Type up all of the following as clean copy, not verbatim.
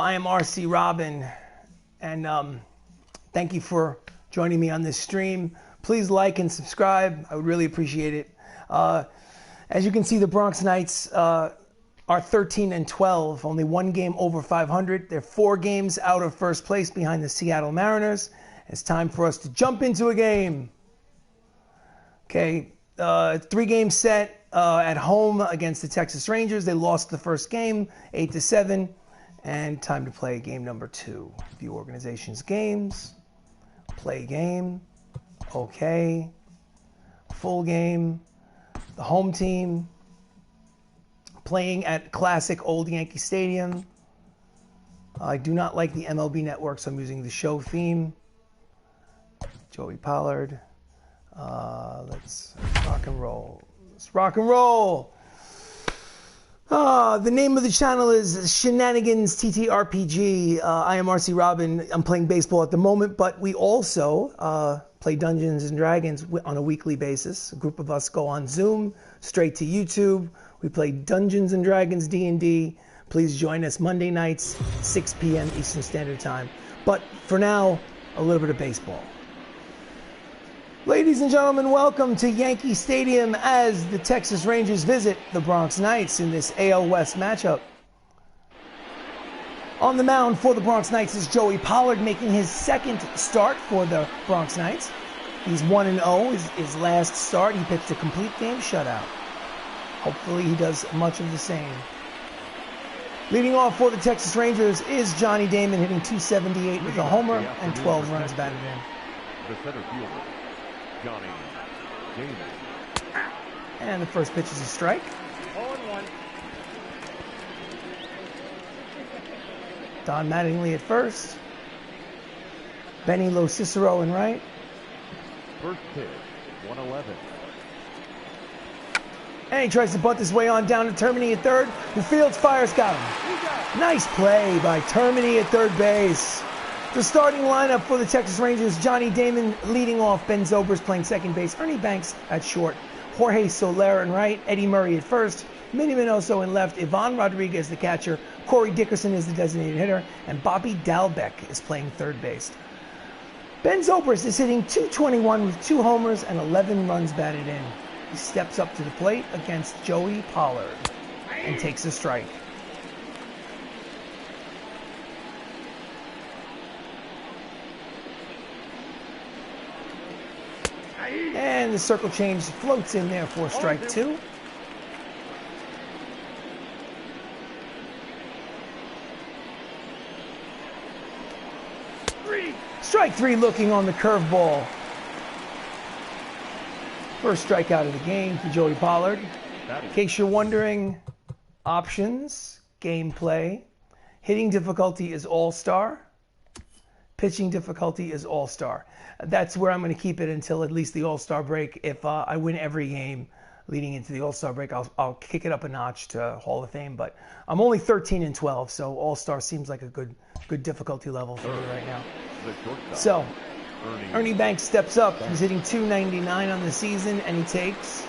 I am RC Robbin, and thank you for joining me on this stream. Please like and subscribe. I would really appreciate it. As you can see, the Bronx Knights are 13-12, only one game over 500. They're 4 games out of first place behind the Seattle Mariners. It's time for us to jump into a game. Okay, 3-game set at home against the Texas Rangers. They lost the first game, 8-7. And time to play game number 2. View organization's games. Play game. Okay. Full game. The home team. Playing at classic old Yankee Stadium. I do not like the MLB network, so I'm using the show theme. Joey Pollard. Let's rock and roll. Let's rock and roll. The name of the channel is Shenanigans ttRPG. I am RC Robbin. I'm playing baseball at the moment, but we also play Dungeons and Dragons on a weekly basis. A group of us go on Zoom, straight to YouTube. We play Dungeons and Dragons D&D. Please join us Monday nights, 6 p.m. Eastern Standard Time. But for now, a little bit of baseball. Ladies and gentlemen, welcome to Yankee Stadium as the Texas Rangers visit the Bronx Knights in this AL West matchup. On the mound for the Bronx Knights is Joey Pollard, making his second start for the Bronx Knights. He's 1-0. His last start, he pitched a complete game shutout. Hopefully he does much of the same. Leading off for the Texas Rangers is Johnny Damon, hitting .278 with a homer and 12 runs batted in. The center fielder, Johnny Damon. And the first pitch is a strike. 0-1. Don Mattingly at first. Benny LoCicero in right. First pitch, 111. And he tries to bunt his way on down to Termini at third. The fields fires, got him. Nice play by Termini at third base. The starting lineup for the Texas Rangers, Johnny Damon leading off, Ben Zobrist playing second base, Ernie Banks at short, Jorge Soler in right, Eddie Murray at first, Minnie Minoso in left, Ivan Rodriguez the catcher, Corey Dickerson is the designated hitter, and Bobby Dalbec is playing third base. Ben Zobrist is hitting .221 with 2 homers and 11 runs batted in. He steps up to the plate against Joey Pollard and takes a strike. And the circle change floats in there for strike 2. Strike 3 looking on the curveball. First strikeout of the game for Joey Pollard. In case you're wondering, options, gameplay, hitting difficulty is all-star. Pitching difficulty is all-star. That's where I'm going to keep it until at least the all-star break. If I win every game leading into the all-star break, I'll kick it up a notch to Hall of Fame. But I'm only 13-12, so all-star seems like a good difficulty level for me right now. So Ernie Banks steps up. He's hitting .299 on the season, and he takes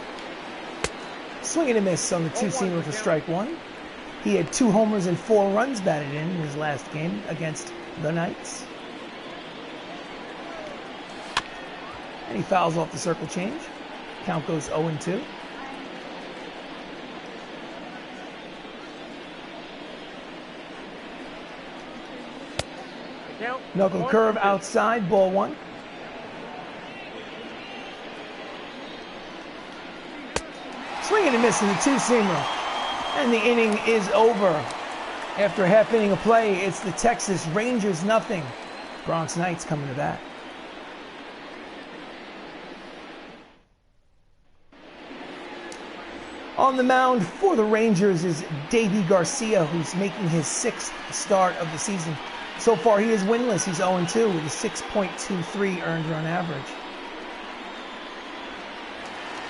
swing and a miss on the two-seamer for strike 1. He had 2 homers and 4 runs batted in his last game against the Knights. And he fouls off the circle change. Count goes 0-2. Knuckle curve outside, ball 1. Swing and a miss in the two-seamer. And the inning is over. After a half inning of play, it's the Texas Rangers nothing. Bronx Knights coming to bat. On the mound for the Rangers is Davey Garcia, who's making his 6th start of the season. So far, he is winless. He's 0-2 with a 6.23 earned run average.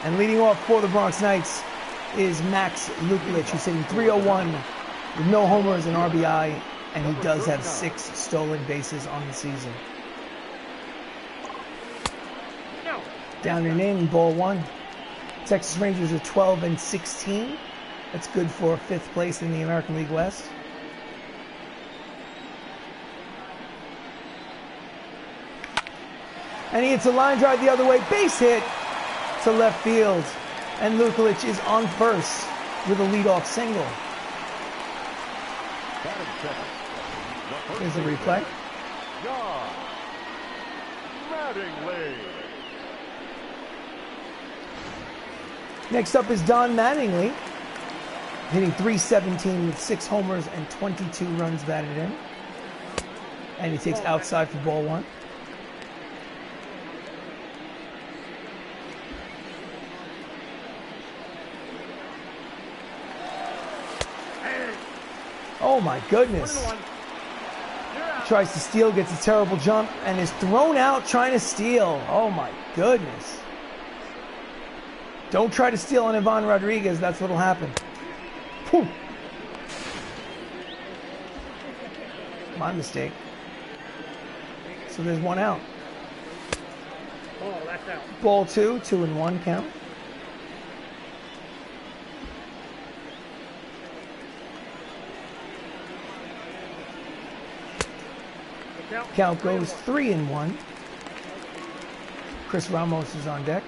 And leading off for the Bronx Knights is Max Luklitch, who's hitting .301 with no homers and RBI, and he does have 6 stolen bases on the season. Down and in, ball 1. Texas Rangers are 12-16. That's good for 5th place in the American League West. And he hits a line drive the other way. Base hit to left field. And Luklitch is on first with a leadoff single. Here's the replay. Mattingly. Next up is Don Mattingly, hitting .317 with 6 homers and 22 runs batted in. And he takes outside for ball 1. Oh my goodness. Tries to steal, gets a terrible jump, and is thrown out trying to steal. Oh my goodness. Don't try to steal on Ivan Rodriguez, that's what'll happen. Whew. My mistake. So there's 1 out. Oh, that's out. Ball 2, 2-1 count. Count goes 3-1. Chris Ramos is on deck.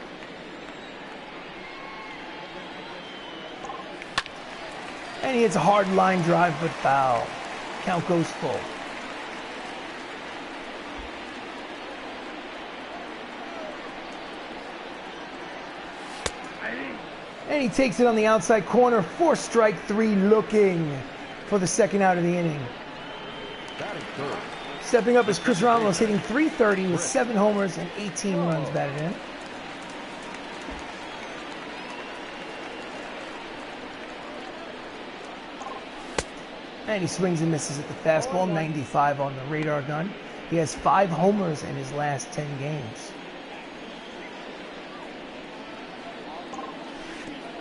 And he hits a hard line drive, but foul. Count goes full. And he takes it on the outside corner for strike 3, looking for the second out of the inning. Stepping up is Chris Ramos, hitting .330 with 7 homers and 18 runs batted in. And he swings and misses at the fastball, 95 on the radar gun. He has 5 homers in his last 10 games.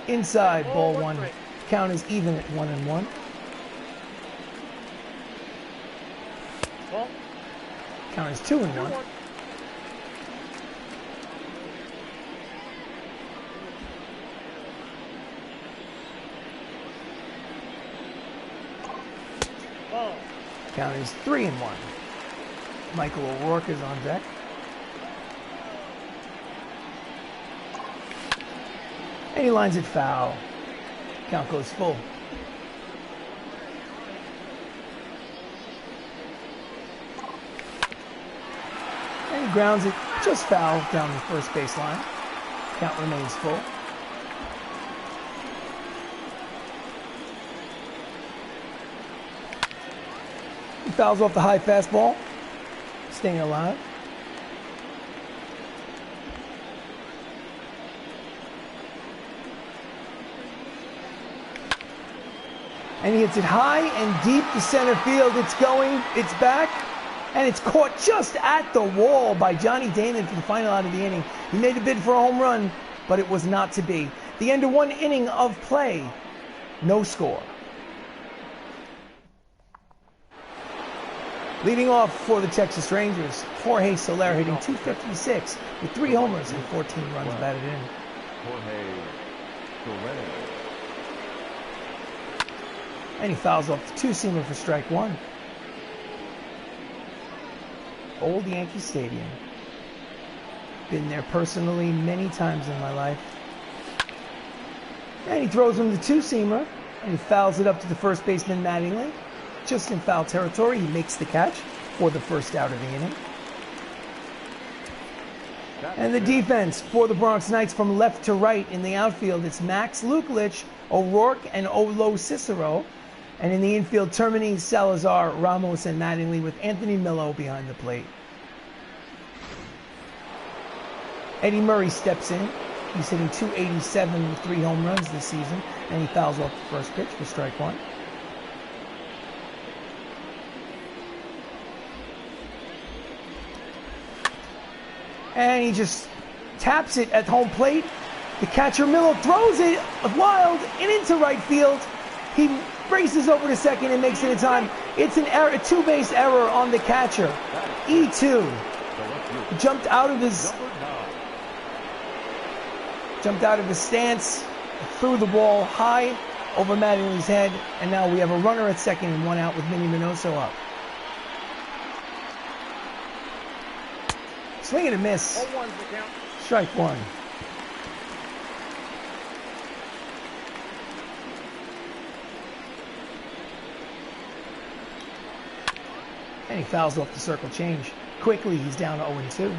Inside, ball 1. Count is even at 1-1. Count is 2-1. Count is 3-1. Michael O'Rourke is on deck. And he lines it foul. Count goes full. And he grounds it just foul down the first baseline. Count remains full. He fouls off the high fastball, staying alive. And he hits it high and deep to center field. It's going, it's back, and it's caught just at the wall by Johnny Damon for the final out of the inning. He made a bid for a home run, but it was not to be. The end of 1 inning of play, no score. Leading off for the Texas Rangers, Jorge Soler hitting .256 with 3 homers and 14 runs batted in. Jorge Soler. And he fouls off the 2-seamer for strike 1. Old Yankee Stadium. Been there personally many times in my life. And he throws him the 2-seamer, and he fouls it up to the first baseman Mattingly. Just in foul territory, he makes the catch for the first out of the inning. And the defense for the Bronx Knights from left to right in the outfield, it's Max Luklitch, O'Rourke, and LoCicero. And in the infield, Termini, Salazar, Ramos, and Mattingly with Anthony Millo behind the plate. Eddie Murray steps in. He's hitting .287 with 3 home runs this season, and he fouls off the first pitch for strike 1. And he just taps it at home plate. The catcher Millo throws it wild and into right field. He races over to second and makes it in time. It's an error, a 2-base error on the catcher. E2 jumped out of his stance, threw the ball high over Mattingly's head, and now we have a runner at second and 1 out with Minnie Minoso up. Swing and a miss. 0-1's the count. Strike one. And he fouls off the circle change. Quickly, he's down to 0-2.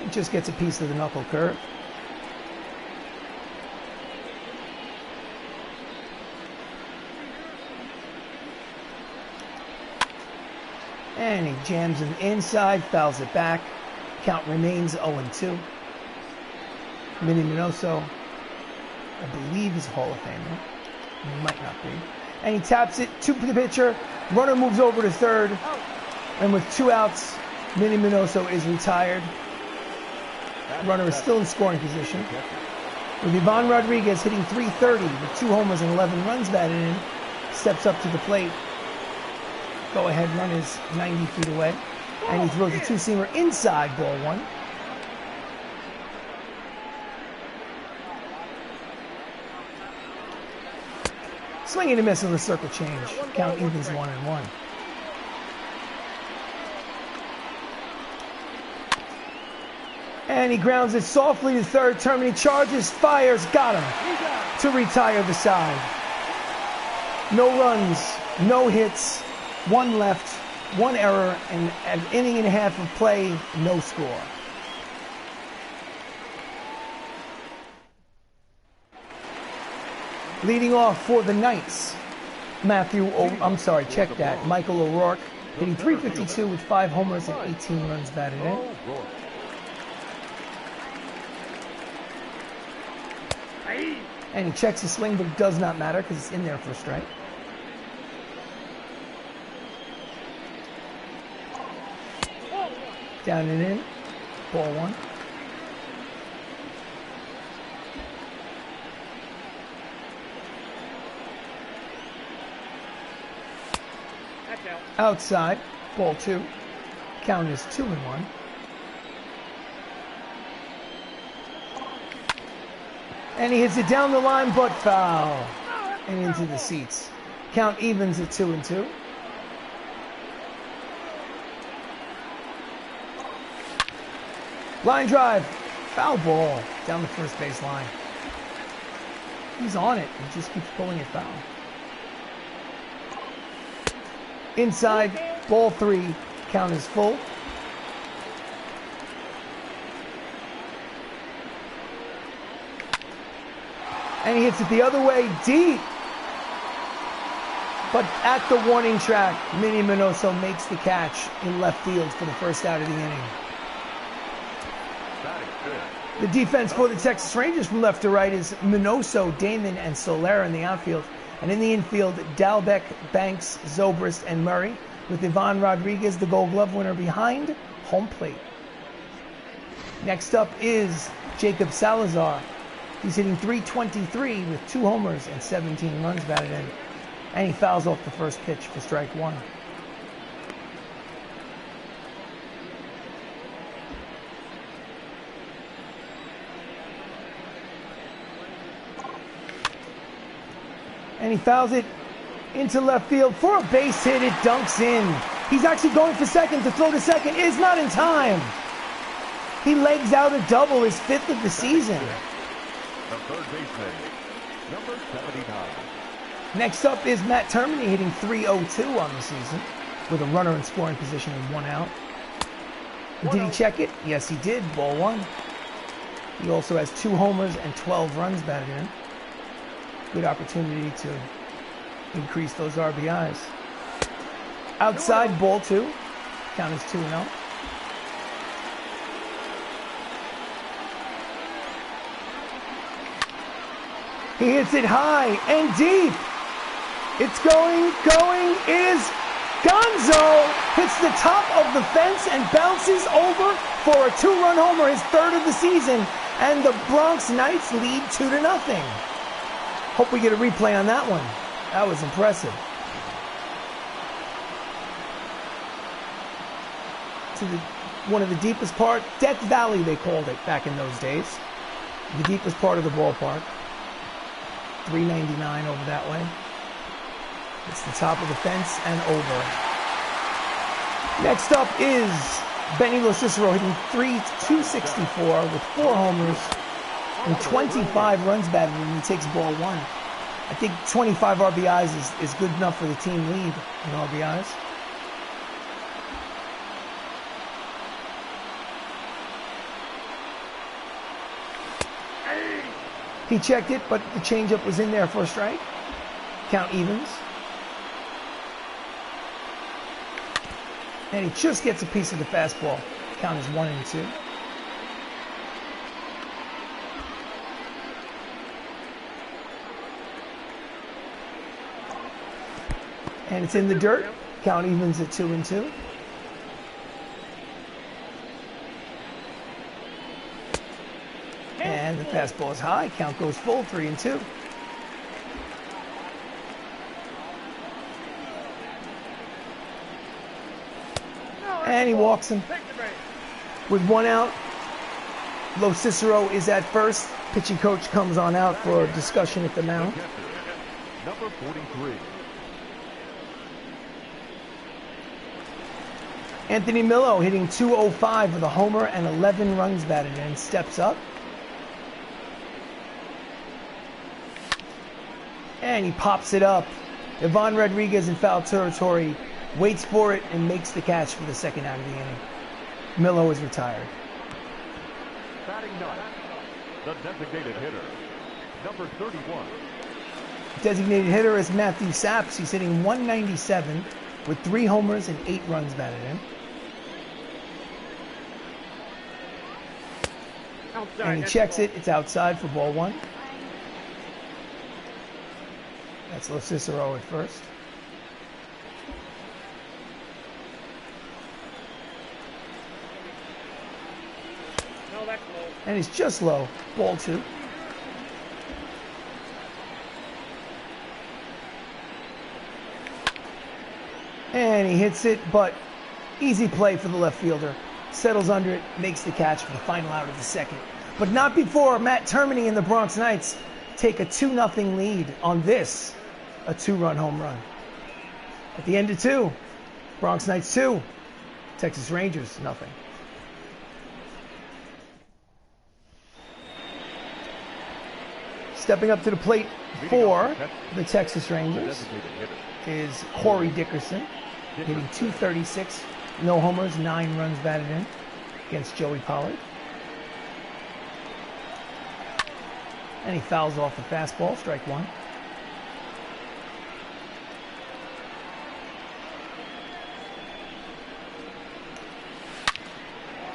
He just gets a piece of the knuckle curve. And he jams it inside, fouls it back. Count remains 0-2. Minnie Minoso, I believe, is Hall of Famer. He might not be. And he taps it to the pitcher. Runner moves over to third. And with 2 outs, Minnie Minoso is retired. Runner is still in scoring position. With Ivan Rodriguez hitting .330 with 2 homers and 11 runs batted in, steps up to the plate. Go-ahead run is 90 feet away. And he throws a 2-seamer inside, ball 1. Swing and a miss on the circle change. Count evens 1-1. And he grounds it softly to third. Termini charges, fires, got him to retire the side. No runs, no hits, 1 left, 1 error, and an inning and a half of play, no score. Leading off for the Knights, check that. Michael O'Rourke hitting .352 with 5 homers and 18 runs batted in. And he checks his swing, but it does not matter because it's in there for a strike. Down and in, ball 1. Outside, ball 2. Count is 2-1. And he hits it down the line, but foul. And into the seats. Count evens at 2-2. Line drive. Foul ball down the first base line. He's on it. He just keeps pulling it foul. Inside, ball 3. Count is full. And he hits it the other way, deep. But at the warning track, Minnie Minoso makes the catch in left field for the first out of the inning. The defense for the Texas Rangers from left to right is Minoso, Damon, and Solera in the outfield. And in the infield, Dalbec, Banks, Zobrist, and Murray, with Ivan Rodriguez, the Gold Glove winner, behind home plate. Next up is Jacob Salazar. He's hitting .323 with 2 homers and 17 runs batted in. And he fouls off the first pitch for strike 1. And he fouls it into left field for a base hit. It dunks in. He's actually going for second. To throw to second is not in time. He legs out a double, his 5th of the season. The third baseman, number 79. Next up is Matt Termini hitting .302 on the season with a runner in scoring position and 1 out. Did he check it? Yes, he did. Ball 1. He also has 2 homers and 12 runs batted in. Good opportunity to increase those RBIs. Outside, ball 2. Count is 2-0. He hits it high and deep. It's going, is Gonzo. Hits the top of the fence and bounces over for a 2-run homer, his 3rd of the season. And the Bronx Knights lead 2-0. Hope we get a replay on that one. That was impressive. To one of the deepest part, Death Valley they called it back in those days. The deepest part of the ballpark. 399 over that way. It's the top of the fence and over. Next up is Benny LoCicero hitting .264 with 4 homers and 25 runs batted, and he takes ball 1. I think 25 RBIs is good enough for the team lead in RBIs. He checked it, but the changeup was in there for a strike. Count evens. And he just gets a piece of the fastball. Count is 1-2. And it's in the dirt. Count evens at 2-2. And the fastball is high. Count goes full, 3-2. And he walks him. With 1 out, LoCicero is at first. Pitching coach comes on out for a discussion at the mound. Number 43. Anthony Millo hitting .205 with a homer and 11 runs batted in. Steps up. And he pops it up. Ivan Rodriguez in foul territory waits for it and makes the catch for the 2nd out of the inning. Millo is retired. Batting 9, the designated hitter, number 31. Designated hitter is Matthew Saps. He's hitting .197 with 3 homers and 8 runs batted in. And he checks it. It's outside for ball 1. That's LoCicero at first. No, that's low. And it's just low. Ball 2. And he hits it, but easy play for the left fielder. Settles under it, makes the catch for the final out of the 2nd. But not before Matt Termini and the Bronx Knights take a 2-0 lead on this, a 2-run home run. At the end of 2, Bronx Knights 2, Texas Rangers nothing. Stepping up to the plate for the Texas Rangers is Corey Dickerson, hitting .236, no homers, 9 runs batted in against Joey Pollard. And he fouls off the fastball, strike 1.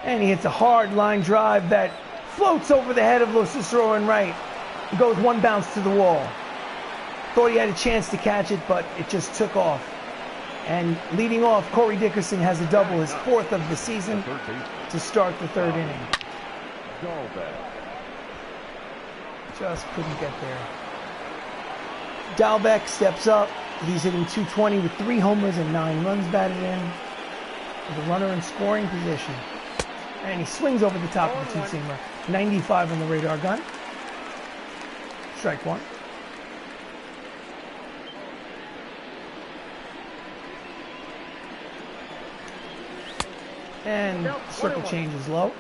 And he hits a hard line drive that floats over the head of LoCicero and right. He goes 1 bounce to the wall. Thought he had a chance to catch it, but it just took off. And leading off, Corey Dickerson has a double, his 4th of the season, to start the 3rd inning. Just couldn't get there. Dalbec steps up. He's hitting .220 with 3 homers and 9 runs batted in, with a runner in scoring position. And he swings over the top of the 2-seamer. 95 on the radar gun. Strike 1. And circle change is low.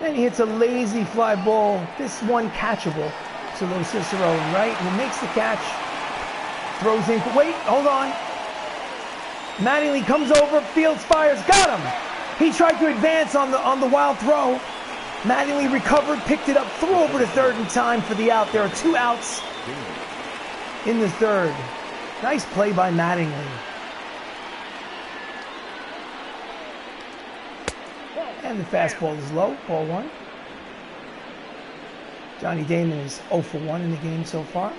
And he hits a lazy fly ball. This one catchable to LoCicero and right. And he makes the catch. Throws in. Wait, hold on. Mattingly comes over, fields, fires, got him. He tried to advance on the wild throw. Mattingly recovered, picked it up, threw over to 3rd in time for the out. There are 2 outs in the 3rd. Nice play by Mattingly. And the fastball is low, ball 1. Johnny Damon is 0 for 1 in the game so far.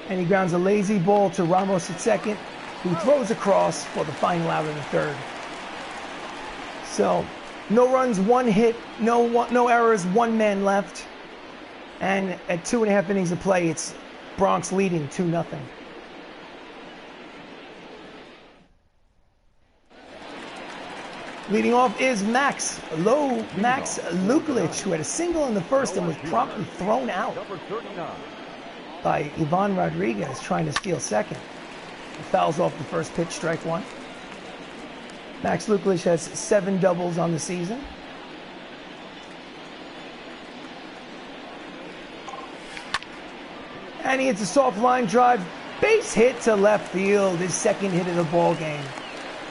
And he grounds a lazy ball to Ramos at 2nd, who throws across for the final out of the 3rd. So, no runs, 1 hit, no errors, 1 man left. And at 2.5 innings of play, it's Bronx leading 2-0. Leading off is Max Luklitch, who had a single in the first and was promptly thrown out Number 39. by Ivan Rodriguez, trying to steal second. He fouls off the first pitch, strike one. Max Luklitch has 7 doubles on the season. And he hits a soft line drive, base hit to left field, his second hit of the ball game.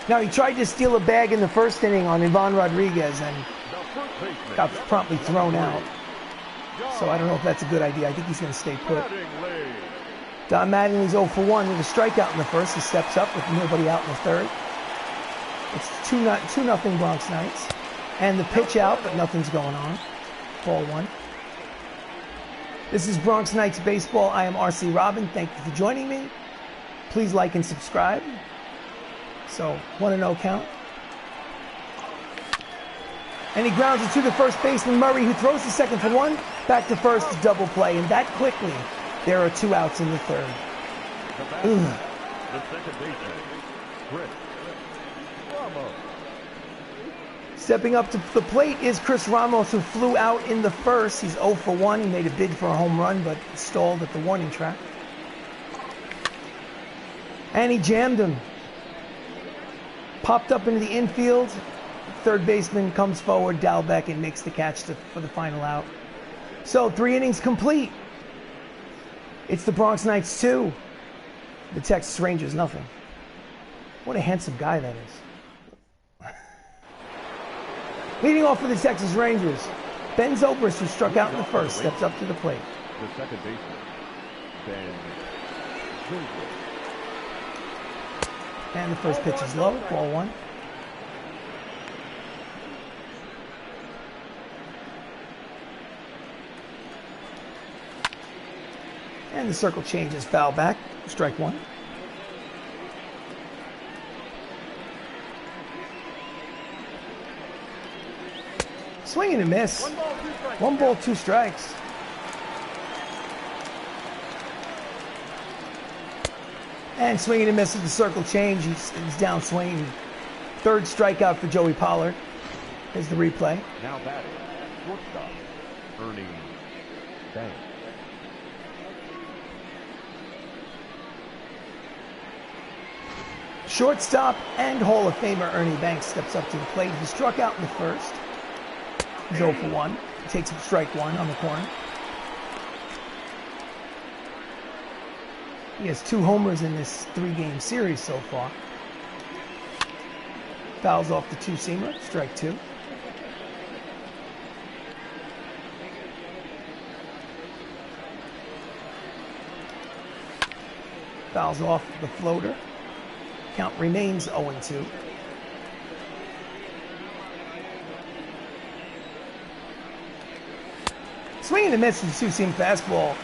Now, he tried to steal a bag in the first inning on Ivan Rodriguez and got promptly thrown out. So I don't know if that's a good idea. I think he's going to stay put. Don Mattingly's 0 for 1 with a strikeout in the first. He steps up with nobody out in the third. It's 2-0 Bronx Knights. And the pitch out, but nothing's going on. Ball 1. This is Bronx Knights Baseball. I am RC Robbin. Thank you for joining me. Please like and subscribe. So, 1-0 count. And he grounds it to the first baseman, Murray, who throws to second for 1. Back to first, double play. And that quickly, there are 2 outs in the third. The second baseman, Ramos. Stepping up to the plate is Chris Ramos, who flew out in the first. He's 0 for 1. He made a bid for a home run, but stalled at the warning track. And he jammed him. Popped up into the infield. Third baseman comes forward. Dalbeck and makes the catch for the final out. So 3 innings complete. It's the Bronx Knights 2. The Texas Rangers nothing. What a handsome guy that is. Leading off for the Texas Rangers, Ben Zobrist, who struck out in the first, steps up to the plate. The second baseman, Ben Zobrist. And the first pitch is low, ball 1. And the circle changes, foul back, strike 1. Swing and a miss. 1 ball, 2 strikes. And swing and a miss at the circle change. He's down swinging. Third strikeout for Joey Pollard. Here's the replay. Now batting, shortstop, Ernie Banks. Shortstop and Hall of Famer Ernie Banks steps up to the plate. He struck out in the first. He's 0 for 1. He takes strike 1 on the corner. He has 2 homers in this 3-game series so far. Fouls off the 2-seamer, strike 2. Fouls off the floater. Count remains 0-2. Swing and a miss with the 2-seam fastball.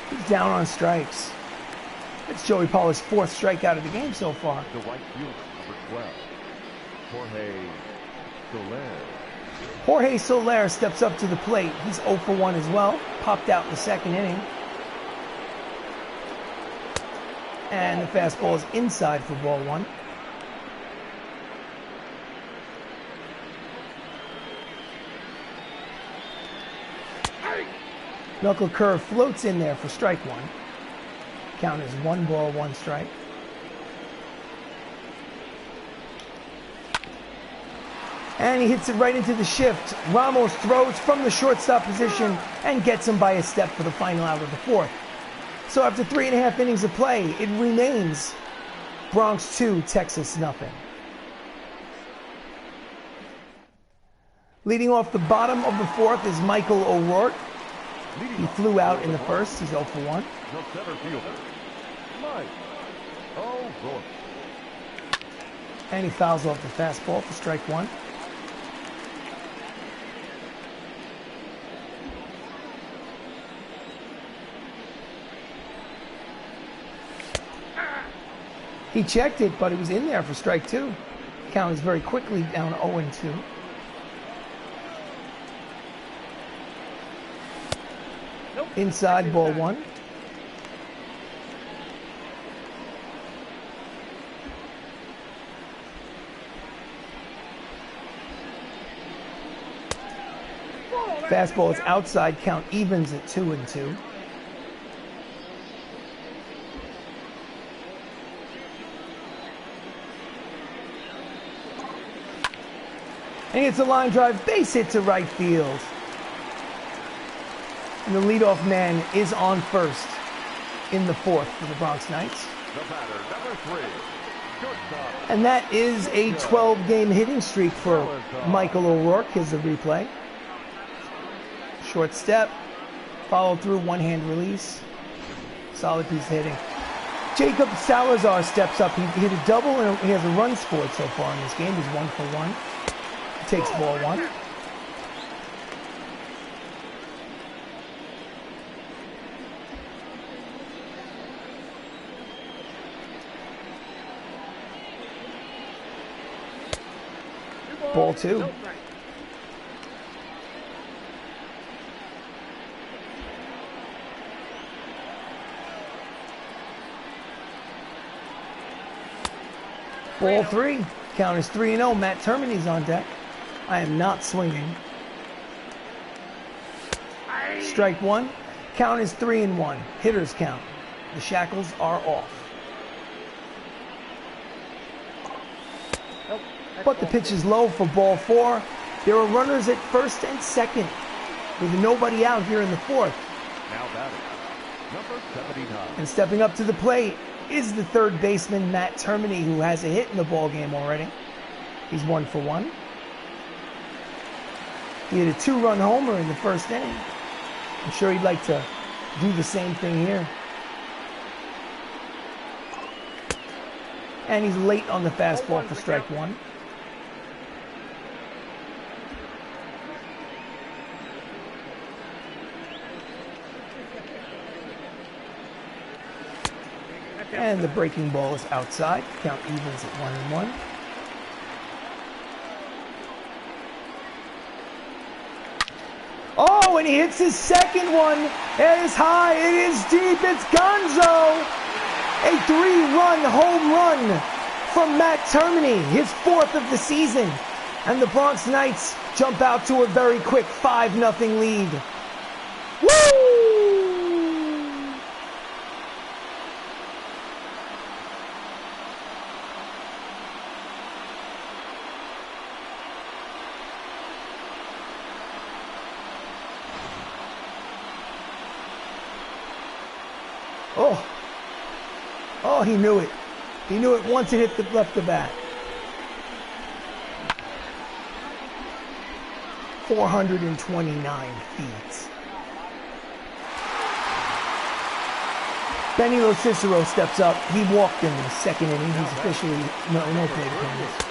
He's down on strikes. It's Joey Pollard's 4th strikeout of the game so far. The right fielder, number 12, Jorge Soler. Jorge Soler steps up to the plate. He's 0 for 1 as well. Popped out in the second inning. And the fastball is inside for ball 1. Knuckle curve floats in there for strike 1. Count is 1 ball, 1 strike. And he hits it right into the shift. Ramos throws from the shortstop position and gets him by a step for the final out of the 4th. So after 3.5 innings of play, it remains Bronx 2, Texas nothing. Leading off the bottom of the 4th is Michael O'Rourke. He flew out in the first. He's 0 for 1. The center fielder, Mike O'Rourke. And he fouls off the fastball for strike 1. He checked it, but it was in there for strike 2. Count is very quickly down 0-2. Inside, ball 1. Fastball is outside, count evens at 2-2. And it's a line drive, base hit to right field. And the leadoff man is on first in the fourth for the Bronx Knights. The batter, number 3. Shortstop. And that is a 12-game hitting streak for Michael O'Rourke. Here's the replay. Short step, followed through, one-hand release. Solid piece of hitting. Jacob Salazar steps up. He hit a double and he has a run scored so far in this game. He's 1 for 1. He takes ball 1. Ball 2. Ball 3. Count is 3-0. Matt Termini's on deck. I am not swinging. Strike 1. Count is 3-1. Hitters count. The shackles are off. But the pitch is low for ball 4. There are runners at first and second with nobody out here in the fourth. Now batting, number 79. And stepping up to the plate is the third baseman, Matt Termini, who has a hit in the ball game already. He's 1 for 1. He hit a 2-run homer in the first inning. I'm sure he'd like to do the same thing here. And he's late on the fastball for strike 1. And the breaking ball is outside. Count evens at 1-1. Oh, and he hits his second one. It is high. It is deep. It's Gonzo. A 3-run home run from Matt Termini, his 4th of the season. And the Bronx Knights jump out to a very quick 5-0 lead. Woo! Oh, he knew it. He knew it once it hit the left the bat. 429 feet. Benny LoCicero steps up. He walked in the second inning. He's officially no plate appearance.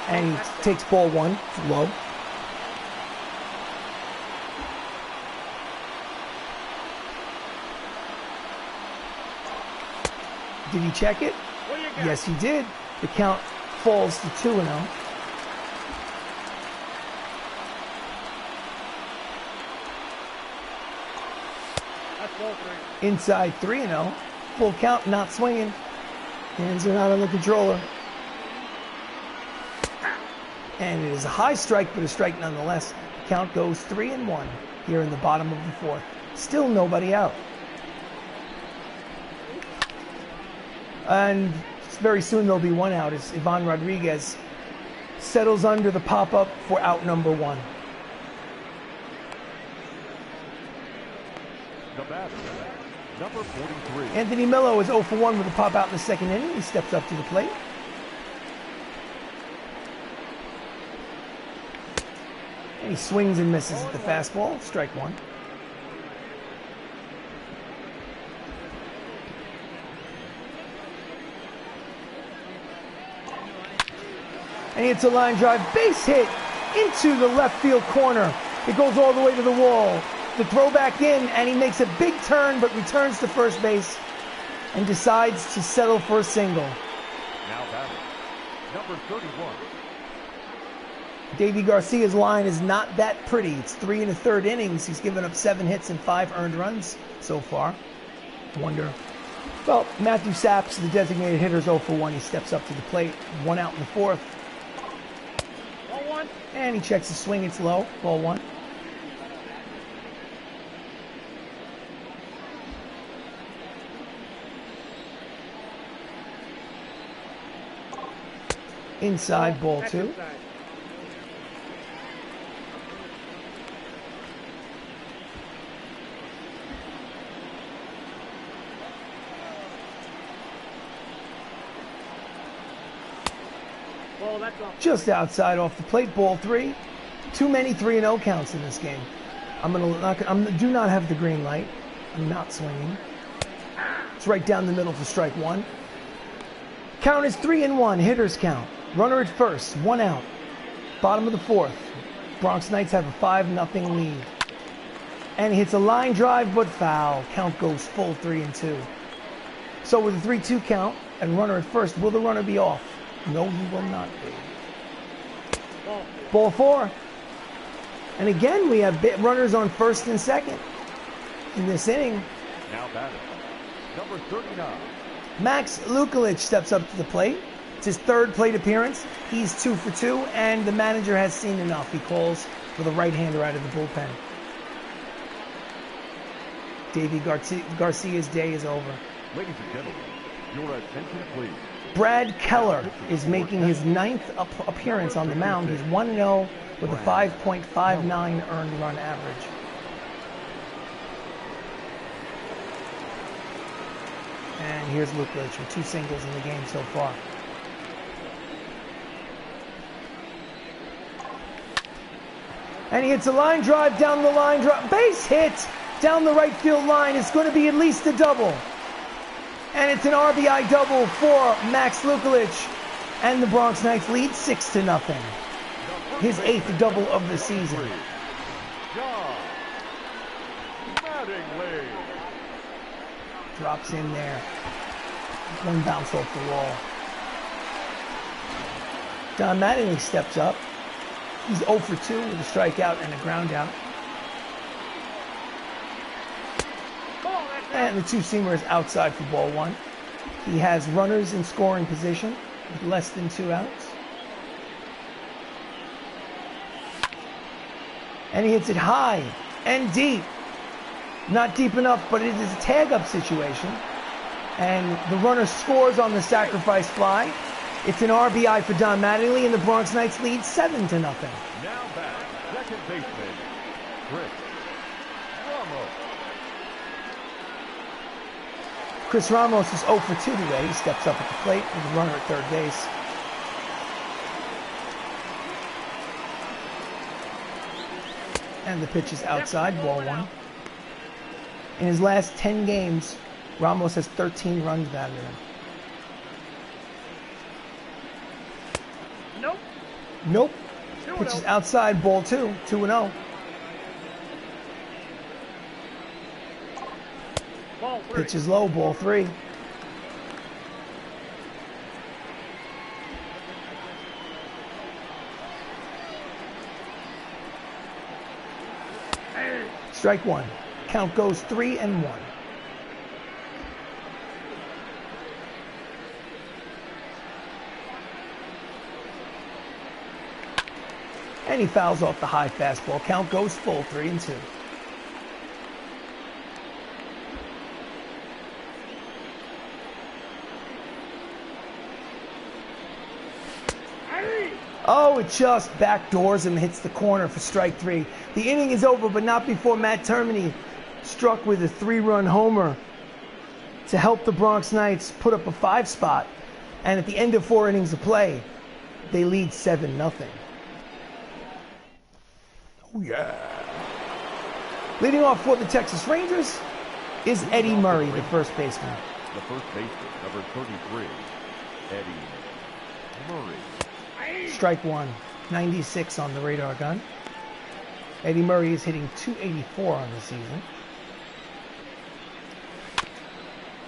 And he takes ball 1. It's low. Did he check it? Yes, he did. The count falls to 2-0. That's ball 3. Inside 3-0. Full count, not swinging. Hands are not on the controller. And it is a high strike, but a strike nonetheless. The count goes 3-1 here in the bottom of the 4th. Still nobody out. And very soon there'll be one out as Ivan Rodriguez settles under the pop-up for out number 1. The batter, number 43. Anthony Mello is 0 for 1 with a pop-out in the second inning. He steps up to the plate. And he swings and misses at the fastball. Strike 1. And it's a line drive base hit into the left field corner. It goes all the way to the wall. The throw back in, and he makes a big turn, but returns to first base and decides to settle for a single. Now batting, number 31. Davey Garcia's line is not that pretty. It's 3 1/3 innings. He's given up 7 hits and 5 earned runs so far. Wonder. Well, Matthew Saps, the designated hitter, is 0 for 1. He steps up to the plate. 1 out in the 4th. Ball 1. And he checks the swing. It's low. Ball 1. Inside, ball That's 2. inside. Ball, that's off. Just outside off the plate, ball 3. Too many 3-0 counts in this game. Do not have the green light. I'm not swinging. It's right down the middle for strike 1. Count is 3-1, hitters count. Runner at first, 1 out. Bottom of the 4th. Bronx Knights have a 5-0 lead. And he hits a line drive, but foul. Count goes full 3-2. So with a 3-2 count and runner at first, will the runner be off? No, he will not be. Ball 4. And again, we have runners on first and second in this inning. Now batting, number 39. Max Luklitch steps up to the plate. It's his 3rd plate appearance. He's 2 for 2, and the manager has seen enough. He calls for the right-hander out of the bullpen. Davey Garcia's day is over. Ladies and gentlemen, your attention please. Brad Keller is making his 9th appearance on the mound. He's 1-0 with a 5.59 earned run average. And here's Luklitch with 2 singles in the game so far. And he hits a line drive down the line drive. Base hit down the right field line. It's going to be at least a double. And it's an RBI double for Max Luklitch. And the Bronx Knights lead 6-0. His 8th double of the season. Mattingly. Drops in there. 1 bounce off the wall. John Mattingly steps up. He's 0 for 2 with a strikeout and a ground out. And the 2-seamer is outside for ball 1. He has runners in scoring position with less than 2 outs. And he hits it high and deep. Not deep enough, but it is a tag-up situation. And the runner scores on the sacrifice fly. It's an RBI for Don Mattingly, and the Bronx Knights lead 7-0. Now back, second baseman, Ramos. Chris Ramos is 0 for 2 today. He steps up at the plate with a runner at third base. And the pitch is outside, ball 1. In his last 10 games, Ramos has 13 runs batted in. Nope. Nope. Pitch is outside, ball 2, 2-0. Ball 3. Pitch is low, ball 3. Strike 1. Count goes 3-1. And he fouls off the high fastball. Count goes full 3-2. Oh, it just backdoors him and hits the corner for strike 3. The inning is over, but not before Matt Termini struck with a 3-run homer to help the Bronx Knights put up a 5 spot. And at the end of 4 innings of play, they lead 7-0. Oh, yeah. Leading off for the Texas Rangers is Eddie Murray, the first baseman. The first baseman, number 33, Eddie Murray. Strike 1, 96 on the radar gun. Eddie Murray is hitting .284 on the season.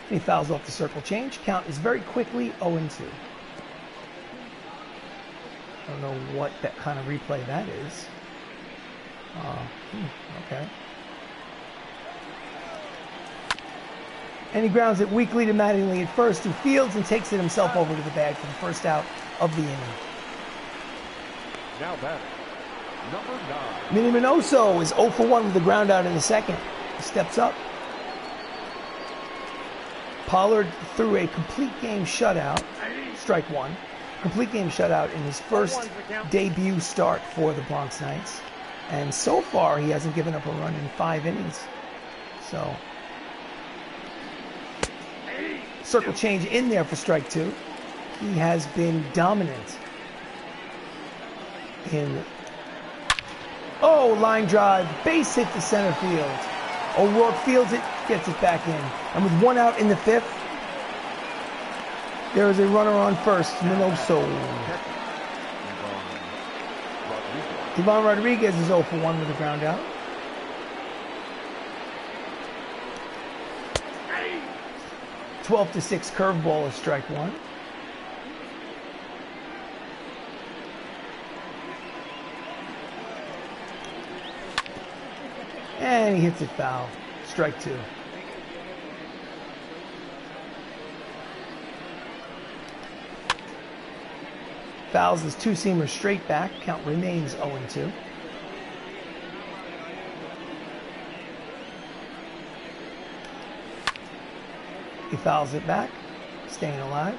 He fouls off the circle change. Count is very quickly 0-2. I don't know what that kind of replay that is. Okay. And he grounds it weakly to Mattingly at first, who fields and takes it himself over to the bag for the first out of the inning. Now batting, number 9. Minnie Minoso is 0 for 1 with the ground out in the second. He steps up. Pollard threw a complete game shutout. Strike 1. complete game shutout in his first debut start for the Bronx Knights. And so far, he hasn't given up a run in 5 innings. So, circle change in there for strike 2. He has been dominant in... Oh, line drive, base hit to center field. O'Rourke fields it, gets it back in. And with 1 out in the 5th, there is a runner on first, Minoso. Ivan Rodriguez is 0 for 1 with a ground out. – 12-6 curveball is strike 1. And he hits it foul. Strike 2. Fouls his 2-seamer straight back. Count remains 0-2. He fouls it back. Staying alive.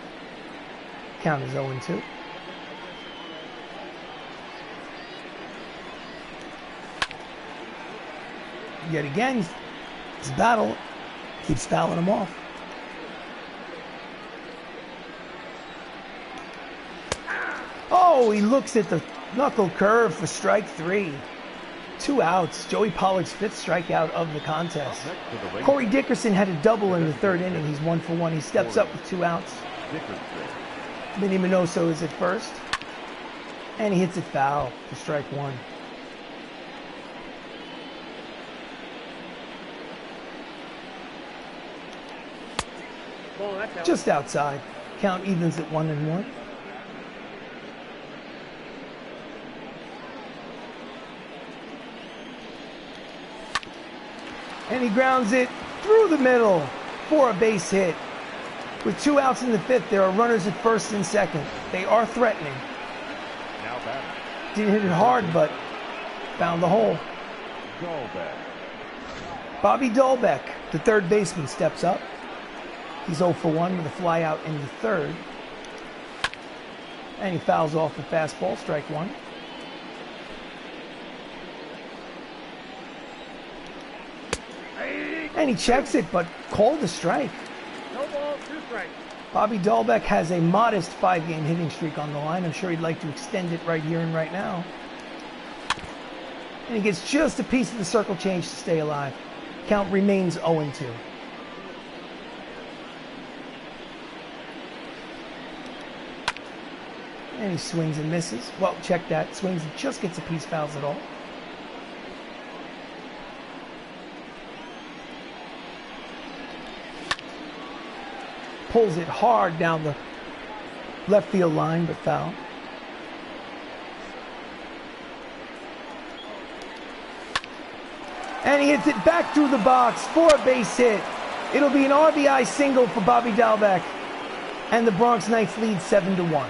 Count is 0-2. Yet again, his battle keeps fouling him off. Oh, he looks at the knuckle curve for strike 3. 2 outs. Joey Pollard's 5th strikeout of the contest. Corey Dickerson had a double in the 3rd inning. He's 1 for 1. He steps up with 2 outs. Vinny Minoso is at first. And he hits it foul for strike 1. Just outside. Count evens at 1-1. And he grounds it through the middle for a base hit. With 2 outs in the 5th, there are runners at first and second. They are threatening. Didn't hit it hard, but found the hole. Bobby Dahlbeck, the 3rd baseman, steps up. He's 0 for 1 with a fly out in the 3rd. And he fouls off the fastball, strike 1. And he checks it, but called a strike. No ball, 2 strikes. Bobby Dahlbeck has a modest 5-game hitting streak on the line. I'm sure he'd like to extend it right here and right now. And he gets just a piece of the circle change to stay alive. Count remains 0-2. And he swings and misses. Well, check that. Swings and just gets a piece, fouls it all. Pulls it hard down the left field line, but foul. And he hits it back through the box for a base hit. It'll be an RBI single for Bobby Dahlbeck. And the Bronx Knights lead 7-1.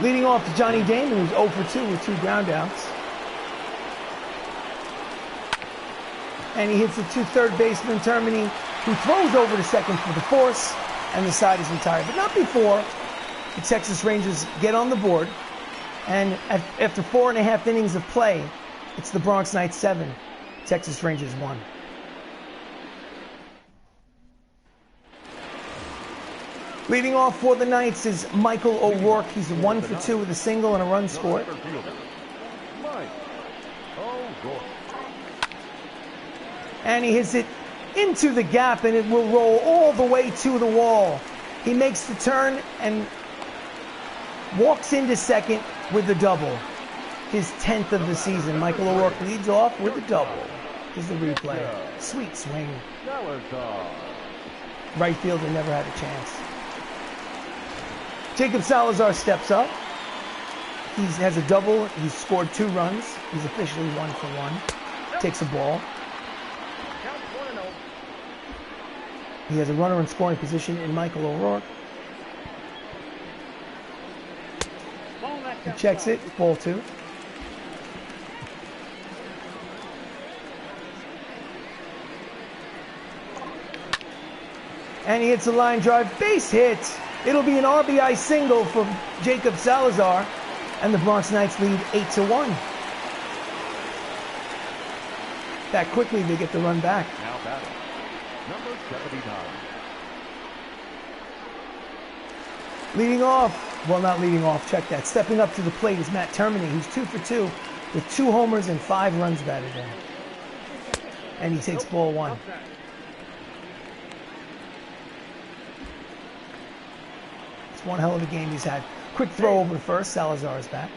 Leading off to Johnny Damon, who's 0 for 2 with 2 groundouts. And he hits it to 3rd baseman Termini, who throws over to second for the force, and the side is retired. But not before the Texas Rangers get on the board. And after 4.5 innings of play, it's the Bronx Knights 7, Texas Rangers 1. Leading off for the Knights is Michael O'Rourke. He's 1 for 2 with a single and a run scored. And he hits it into the gap, and it will roll all the way to the wall. He makes the turn and walks into second with a double. His 10th of the season. Michael O'Rourke leads off with a double. Here's the replay. Sweet swing. Right fielder never had a chance. Jacob Salazar steps up. He has a double. He's scored 2 runs. He's officially 1 for 1. Takes a ball. He has a runner in scoring position in Michael O'Rourke. He checks it, ball 2. And he hits a line drive base hit. It'll be an RBI single for Jacob Salazar. And the Bronx Knights lead 8-1. That quickly they get the run back. Now batting, number 79. Leading off, well, not leading off, check that. Stepping up to the plate is Matt Termini, who's 2 for 2 with 2 homers and 5 runs batted in. And he takes ball 1. It's one hell of a game he's had. Quick throw over to first. Salazar is back.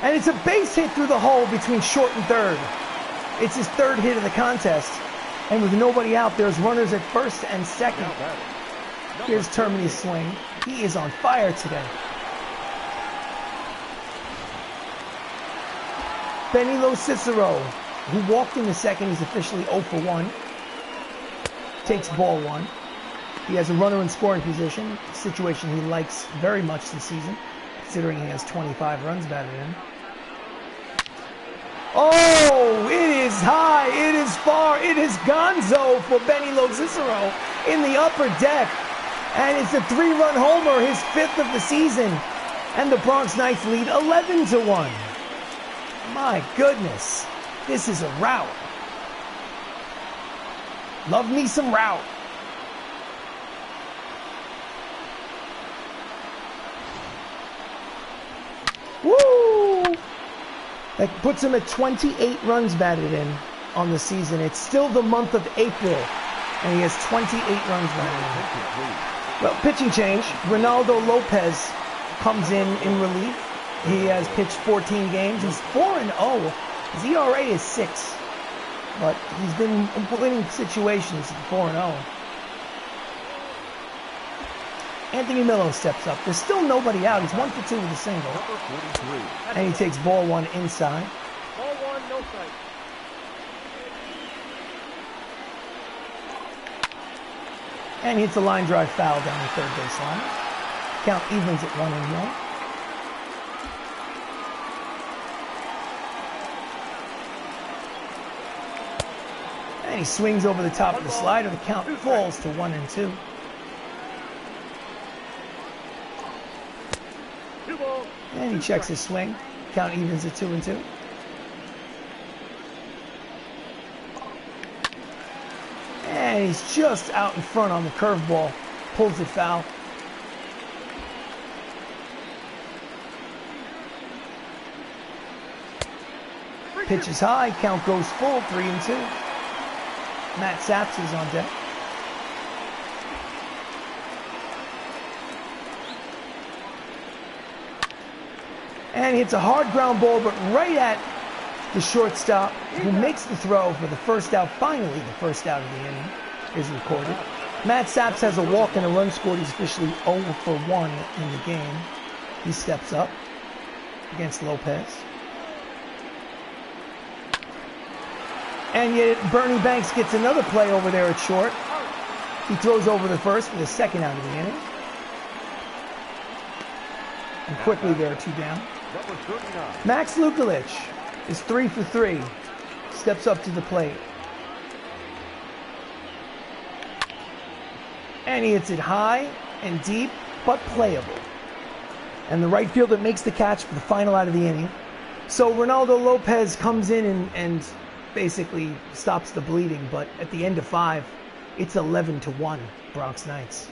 And it's a base hit through the hole between short and third. It's his 3rd hit of the contest. And with nobody out, there's runners at first and second. Here's Termini's swing. He is on fire today. LoCicero, who walked in the second, is officially 0 for 1. Takes ball 1. He has a runner in scoring position, a situation he likes very much this season, considering he has 25 runs batted in. Oh, it is high, it is far, it is gonzo for LoCicero in the upper deck. And it's a 3-run homer, his 5th of the season. And the Bronx Knights lead 11-1. My goodness, this is a rout. Love me some rout. Woo! That puts him at 28 runs batted in on the season. It's still the month of April, and he has 28 runs batted in. Well, pitching change. Ronaldo Lopez comes in relief. He has pitched 14 games. He's 4-0. His ERA is 6. But he's been winning situations at 4-0. Anthony Millo steps up. There's still nobody out. He's 1 for 2 with a single. And he takes ball 1 inside. Ball 1, no strike. And he hits a line drive foul down the third baseline. Count evens at 1-1. And he swings over the top of the slider. The count falls to 1-2. And he checks his swing. Count evens at 2-2. And he's just out in front on the curveball. Pulls it foul. Pitch is high. Count goes full. 3-2. Matt Saps is on deck. And he hits a hard ground ball, but right at the shortstop, who makes the throw for the first out. Finally, the first out of the inning is recorded. Matt Saps has a walk and a run scored. He's officially 0 for 1 in the game. He steps up against Lopez. And yet Bernie Banks gets another play over there at short. He throws over the first for the second out of the inning. And quickly there, 2 down. Max Luklitch is 3 for 3. Steps up to the plate. And he hits it high and deep, but playable. And the right fielder makes the catch for the final out of the inning. So Ronaldo Lopez comes in and basically stops the bleeding, but at the end of 5, it's 11-1 Bronx Knights.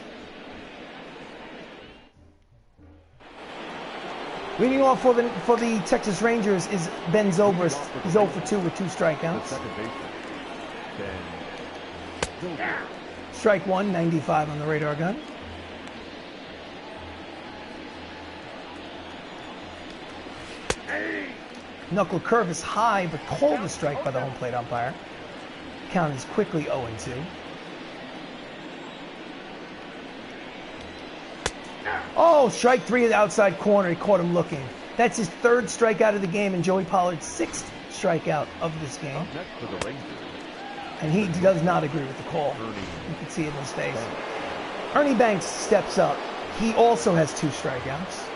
Leading off for the Texas Rangers is Ben Zobrist. He's 0 for 2 with 2 strikeouts. Strike 1, 95 on the radar gun. Knuckle curve is high, but called a strike by the home plate umpire. Count is quickly 0-2. Oh, strike 3 at the outside corner. He caught him looking. That's his 3rd strikeout of the game, and Joey Pollard's 6th strikeout of this game. And he does not agree with the call. You can see it in his face. Ernie Banks steps up. He also has 2 strikeouts.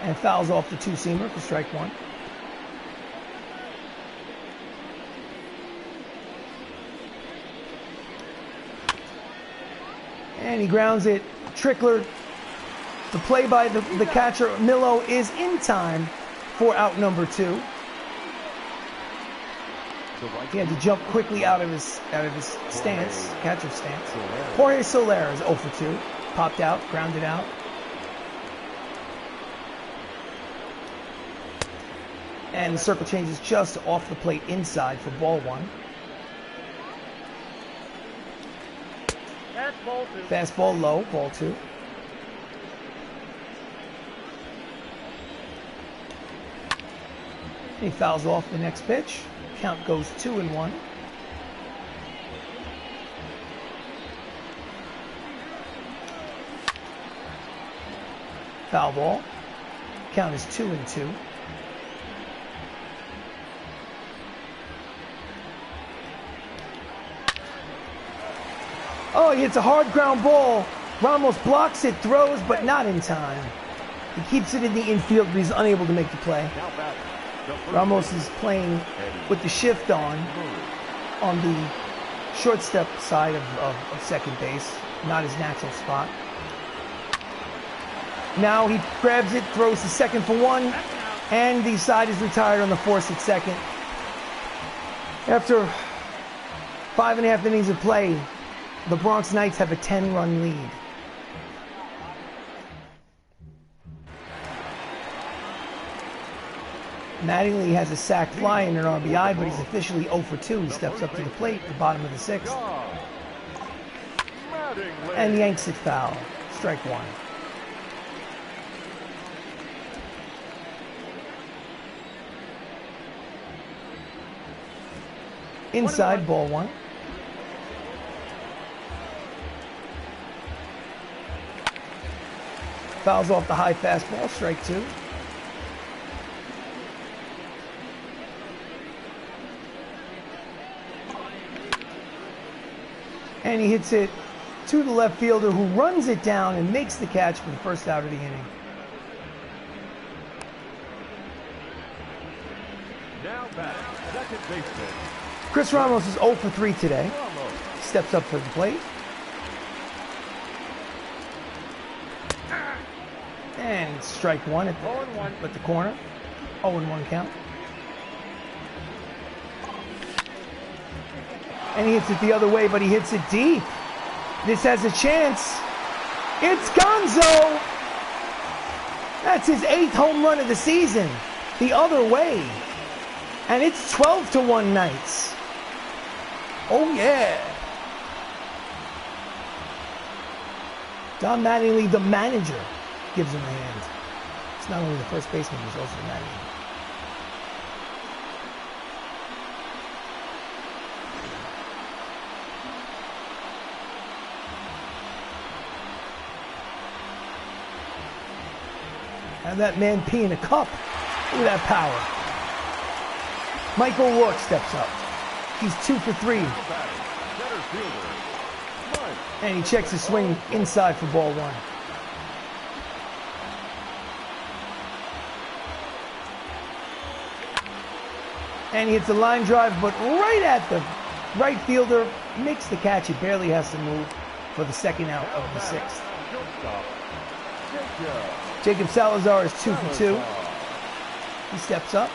And fouls off the two-seamer for strike one. And he grounds it. Trickler. The play by the catcher, Millo, is in time for out number 2. He had to jump quickly out of his stance, catcher's stance. Jorge Soler is 0 for 2. Popped out, grounded out. And the circle changes just off the plate inside for ball 1. Fastball low, ball 2. He fouls off the next pitch. Count goes 2-1. Foul ball. Count is 2-2. Oh, he hits a hard ground ball. Ramos blocks it, throws, but not in time. He keeps it in the infield, but he's unable to make the play. Ramos is playing with the shift on the shortstop side of second base, not his natural spot. Now he grabs it, throws to second for 1, and the side is retired on the force at second. After 5.5 innings of play, the Bronx Knights have a 10-run lead. Mattingly has a sac fly and an RBI, but he's officially 0 for 2. He steps up to the plate at the bottom of the 6th. And yanks it foul. Strike 1. Inside, ball 1. Fouls off the high fastball, strike 2. And he hits it to the left fielder, who runs it down and makes the catch for the first out of the inning. Now back, second baseman. Chris Ramos is 0 for 3 today. Steps up to the plate. And strike 1 at the corner. 0-1 count. And he hits it the other way, but he hits it deep. This has a chance. It's Gonzo! That's his 8th home run of the season. The other way. And it's 12-1 Knights. Oh yeah. Don Mattingly, the manager, gives him a hand. It's not only the first baseman, he's also the manager. Have that man pee in a cup. Look at that power. Michael Rourke steps up. He's 2 for 3. And he checks his swing inside for ball 1. And he hits a line drive, but right at the right fielder, makes the catch. He barely has to move for the second out of the 6th. Jacob Salazar is 2 for 2. He steps up.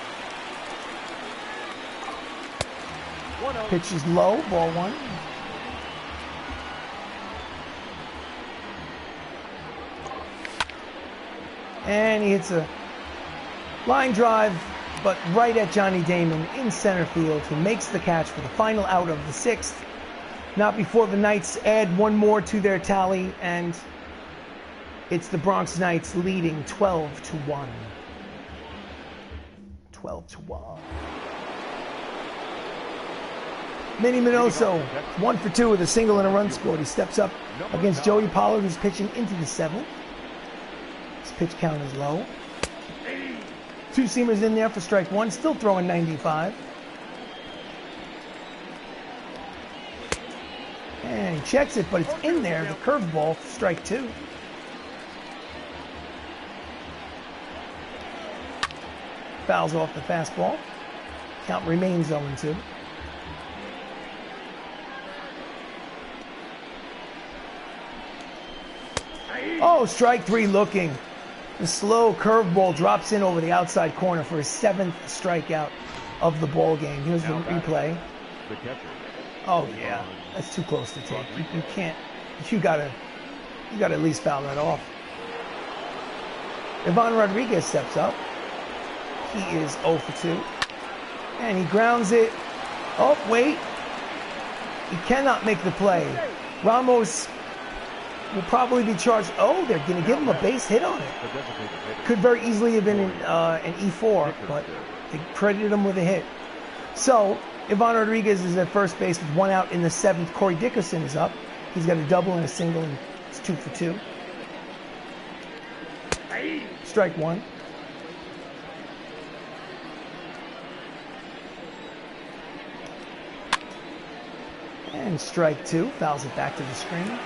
Pitch is low, ball 1. And he hits a line drive, but right at Johnny Damon in center field, who makes the catch for the final out of the 6th. Not before the Knights add one more to their tally, and it's the Bronx Knights leading 12-1. 12-1. Manny Minoso, 1 for 2 with a single and a run scored. He steps up against Joey Pollard, who's pitching into the 7th. His pitch count is low. 2 seamers in there for strike 1, still throwing 95. And he checks it, but it's in there. The curveball, strike 2. fouls off the fastball. Count remains 0-2. Oh, strike 3 looking. The slow curveball drops in over the outside corner for his 7th strikeout of the ball game. Here's the replay. Oh yeah, that's too close to take. You can't. You gotta at least foul that off. Ivan Rodriguez steps up. He is 0 for 2. And he grounds it. Oh, wait. He cannot make the play. Ramos will probably be charged. Oh, they're going to give him a base hit on it. Could very easily have been an E4, but they credited him with a hit. So, Ivan Rodriguez is at first base with 1 out in the 7th. Corey Dickerson is up. He's got a double and a single, and it's 2 for 2. Strike 1. And strike 2. Fouls it back to the screen.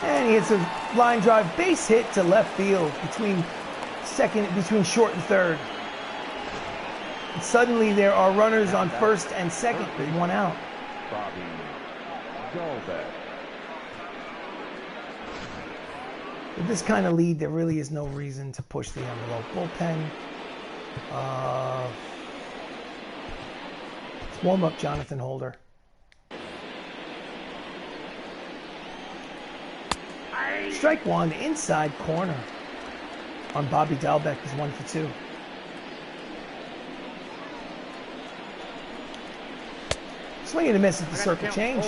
And he hits a line drive base hit to left field between short and third. And suddenly there are runners on first and second with 1 out. With this kind of lead, there really is no reason to push the envelope. Bullpen. Let's warm up Jonathan Holder. Strike 1, inside corner on Bobby Dalbec is 1 for 2. Swing and a miss at the circle change.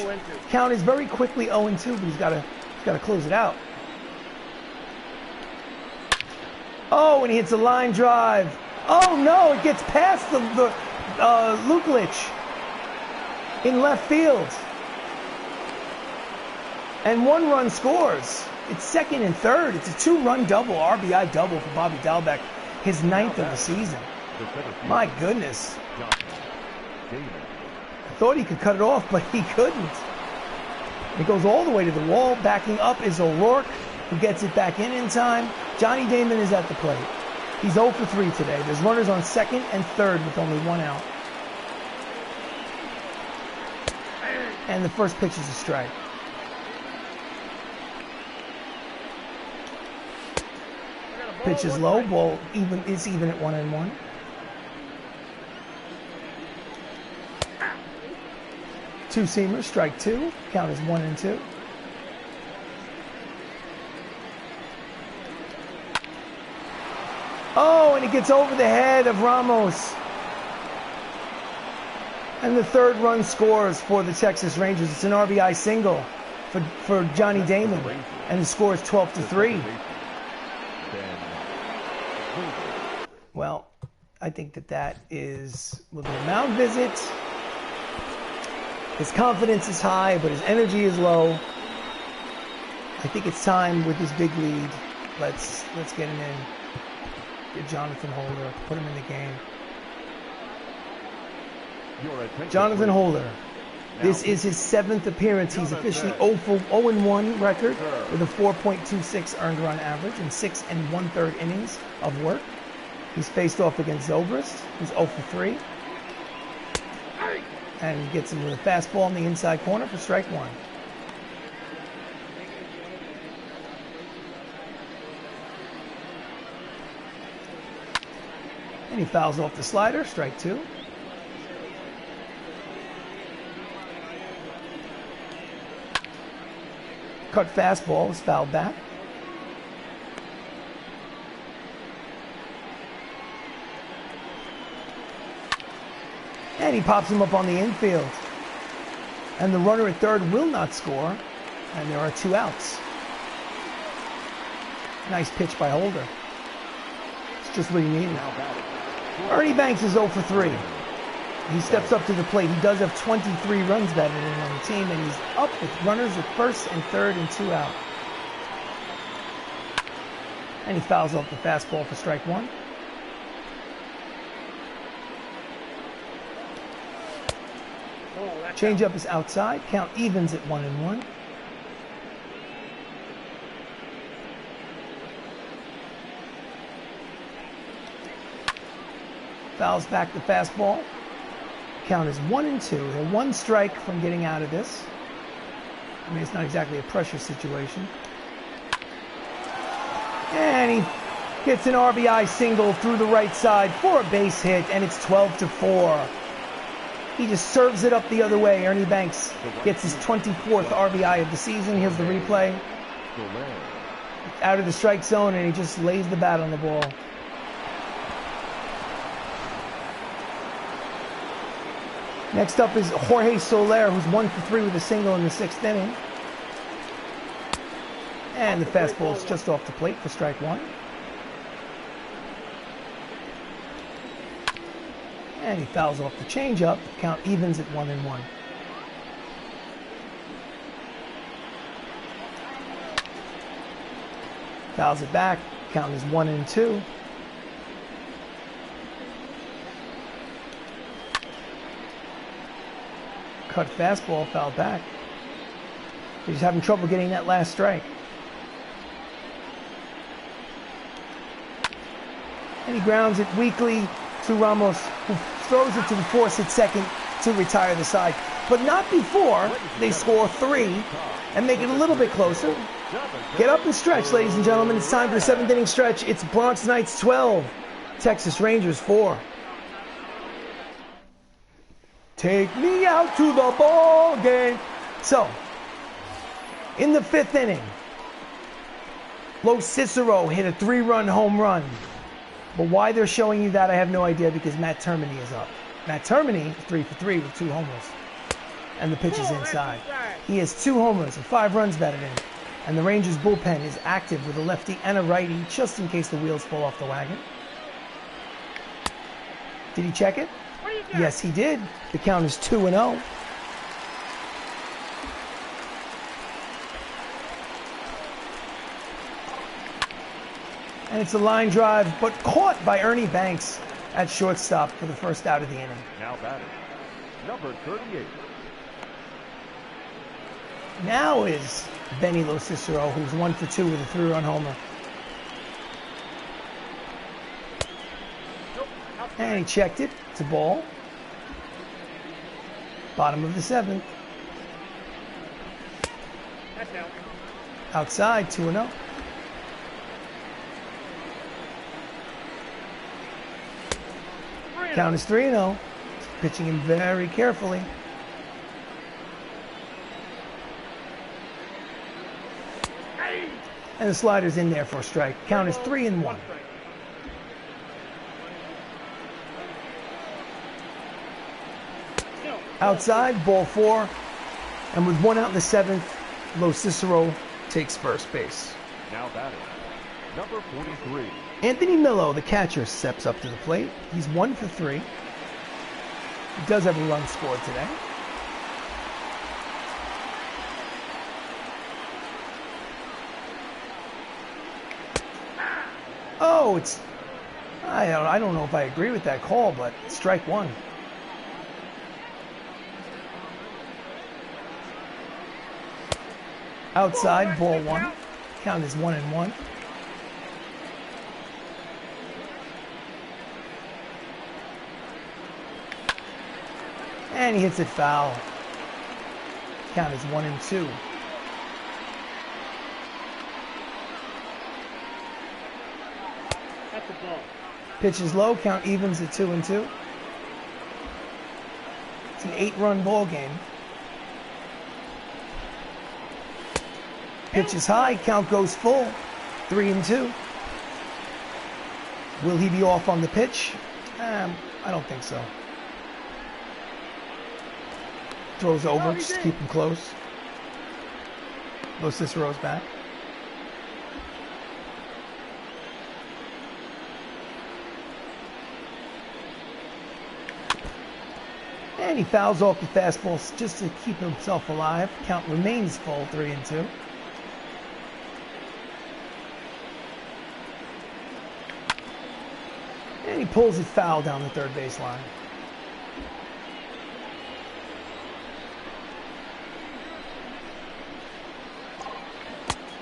Count is very quickly 0-2, but he's got to close it out. Oh, and he hits a line drive. Oh no, it gets past the Luklitch in left field. And 1 run scores. It's 2nd and 3rd. It's a 2-run double, RBI double for Bobby Dalbec, his 9th of the season. My goodness. I thought he could cut it off, but he couldn't. It goes all the way to the wall. Backing up is O'Rourke, who gets it back in time. Johnny Damon is at the plate. He's 0 for 3 today. There's runners on 2nd and 3rd with only 1 out. And the first pitch is a strike. Pitch is low, ball it's even at 1-1. Two-seamer, strike 2. Count is 1-2. Oh, and it gets over the head of Ramos. And the 3rd run scores for the Texas Rangers. It's an RBI single for Johnny Damon. And the score is 12 to 3. Well, I think that is with a mound visit. His confidence is high, but his energy is low. I think it's time with this big lead. Let's get him in. Get Jonathan Holder. Put him in the game. Jonathan Holder. This is his 7th appearance. He's officially 0-1 record with a 4.26 earned run average in 6 1/3 innings of work. He's faced off against Zobrist, who's 0 for 3. And he gets him with a fastball in the inside corner for strike 1. And he fouls off the slider, strike 2. Cut fastball is fouled back. And he pops him up on the infield. And the runner at 3rd will not score. And there are 2 outs. Nice pitch by Holder. It's just what he needed. Ernie Banks is 0 for 3. He steps up to the plate. He does have 23 runs batted in on the team, and he's up with runners at 1st and 3rd and 2 out. And he fouls off the fastball for strike 1. Changeup is outside. Count evens at 1-1. Fouls back the fastball. Count is 1-2. They're one strike from getting out of this. I mean, it's not exactly a pressure situation. And he gets an RBI single through the right side for a base hit, and it's 12-4. He just serves it up the other way. Ernie Banks gets his 24th RBI of the season. Here's the replay. Out of the strike zone, and he just lays the bat on the ball. Next up is Jorge Soler, who's 1 for 3 with a single in the 6th inning. And the fastball is just off the plate for strike 1. And he fouls off the changeup. Count evens at 1-1. Fouls it back. Count is 1-2. Cut fastball, fouled back. He's having trouble getting that last strike. And he grounds it weakly to Ramos, who throws it to the force at second to retire the side. But not before they score 3 and make it a little bit closer. Get up and stretch, ladies and gentlemen. It's time for the 7th inning stretch. It's Bronx Knights 12, Texas Rangers 4. Take me out to the ball game. So, in the 5th inning, LoCicero hit a 3-run home run. But why they're showing you that, I have no idea, because Matt Termini is up. Matt Termini, 3 for 3 with 2 homers. And the pitch is inside. He has 2 homers and 5 runs batted in. And the Rangers bullpen is active with a lefty and a righty, just in case the wheels fall off the wagon. Did he check it? Yes, he did. The count is 2-0. And it's a line drive, but caught by Ernie Banks at shortstop for the first out of the inning. Now batting, number 38. Now is Benny LoCicero, who's 1 for 2 with a 3-run homer. And he checked it. It's a ball. Bottom of the 7th. Outside, 2-0. Count is 3-0. Pitching him very carefully. And the slider's in there for a strike. Count is 3-1. Outside, ball 4. And with 1 out in the 7th, LoCicero takes first base. Now batting, number 43. Anthony Millo, the catcher, steps up to the plate. He's 1 for 3. He does have a run scored today. Oh, it's... I don't know if I agree with that call, but strike 1. Outside, ball 1. Count is 1-1. And he hits it foul. Count is 1-2. That's the ball. Pitch is low. Count evens at 2-2. It's an 8-run ball game. Pitch is high. Count goes full. 3-2. Will he be off on the pitch? I don't think so. Throws over, just keep him close. LoCicero's back. And he fouls off the fastball just to keep himself alive. Count remains full, 3-2. And he pulls it foul down the third base line.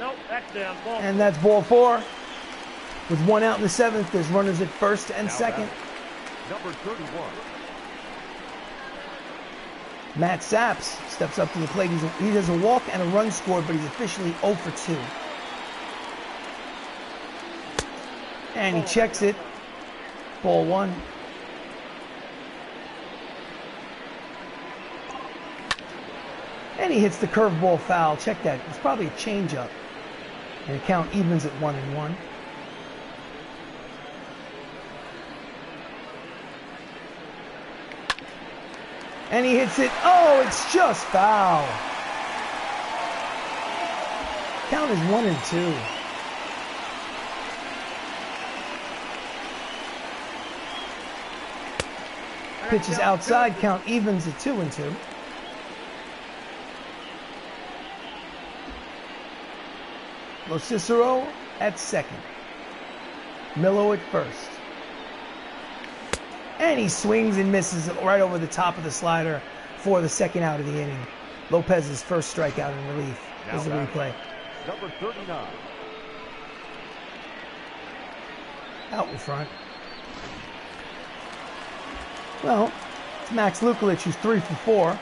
Nope, that's down. Ball. And that's ball 4. With 1 out in the 7th, there's runners at first and Now second. batting, Number 31. Matt Saps steps up to the plate. He does a walk and a run scored, but he's officially 0 for 2. And he checks it. Ball 1. And he hits the curveball foul. Check that. It's probably a changeup. And the count evens at 1-1. And he hits it. Oh, it's just foul. Count is 1-2. Pitch is outside. Count evens at 2-2. LoCicero at second. Millo at first. And he swings and misses it right over the top of the slider for the second out of the inning. Lopez's first strikeout in relief. Here's the replay. Number 39. Out in front. Well, it's Max Luklitch, who's 3 for 4.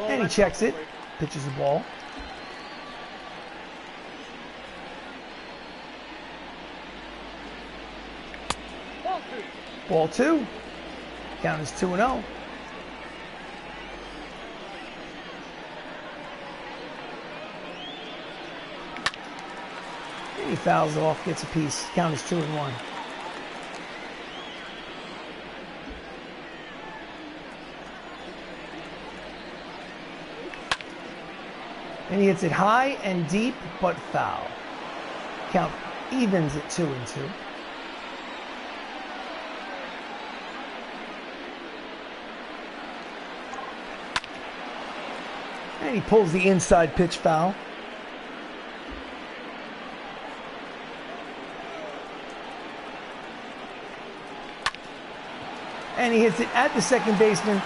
And he checks it. Pitches the ball. Ball 2. Count is 2-0. And he fouls it off, gets a piece. Count is 2-1. And he hits it high and deep, but foul. Count evens at 2-2. And he pulls the inside pitch foul. And he hits it at the second baseman,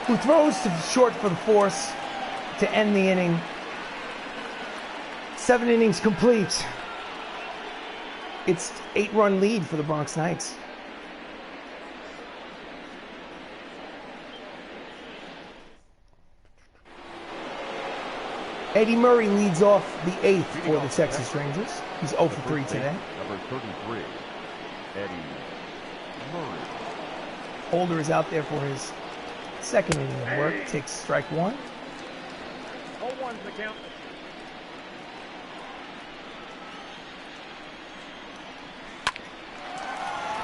who throws to short for the force to end the inning. 7 innings complete. It's 8-run lead for the Bronx Knights. Eddie Murray leads off the 8th for the Texas Rangers. He's 0 for 3 today. Number 33, Eddie Murray. Holder is out there for his second inning of work. Takes strike 1. 0-1's the count.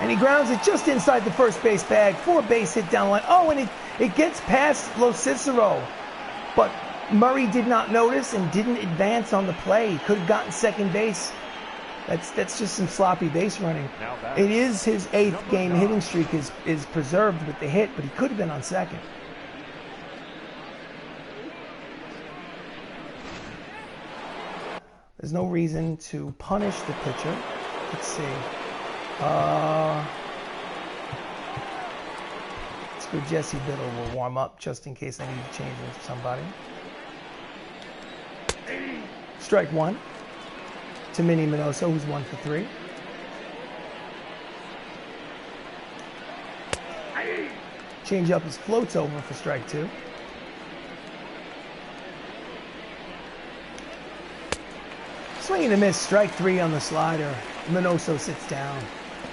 And he grounds it just inside the first base bag for a base hit down the line. Oh, and it gets past LoCicero. But Murray did not notice and didn't advance on the play. He could have gotten second base. That's just some sloppy base running. It is his 8th game hitting streak is preserved with the hit, but he could have been on second. There's no reason to punish the pitcher. Let's see. Let's go. Jesse Biddle will warm up just in case I need to change with somebody. Strike 1. Termini Minoso, who's 1 for 3. Change up his floats over for strike 2. Swing and a miss, strike 3 on the slider. Minoso sits down.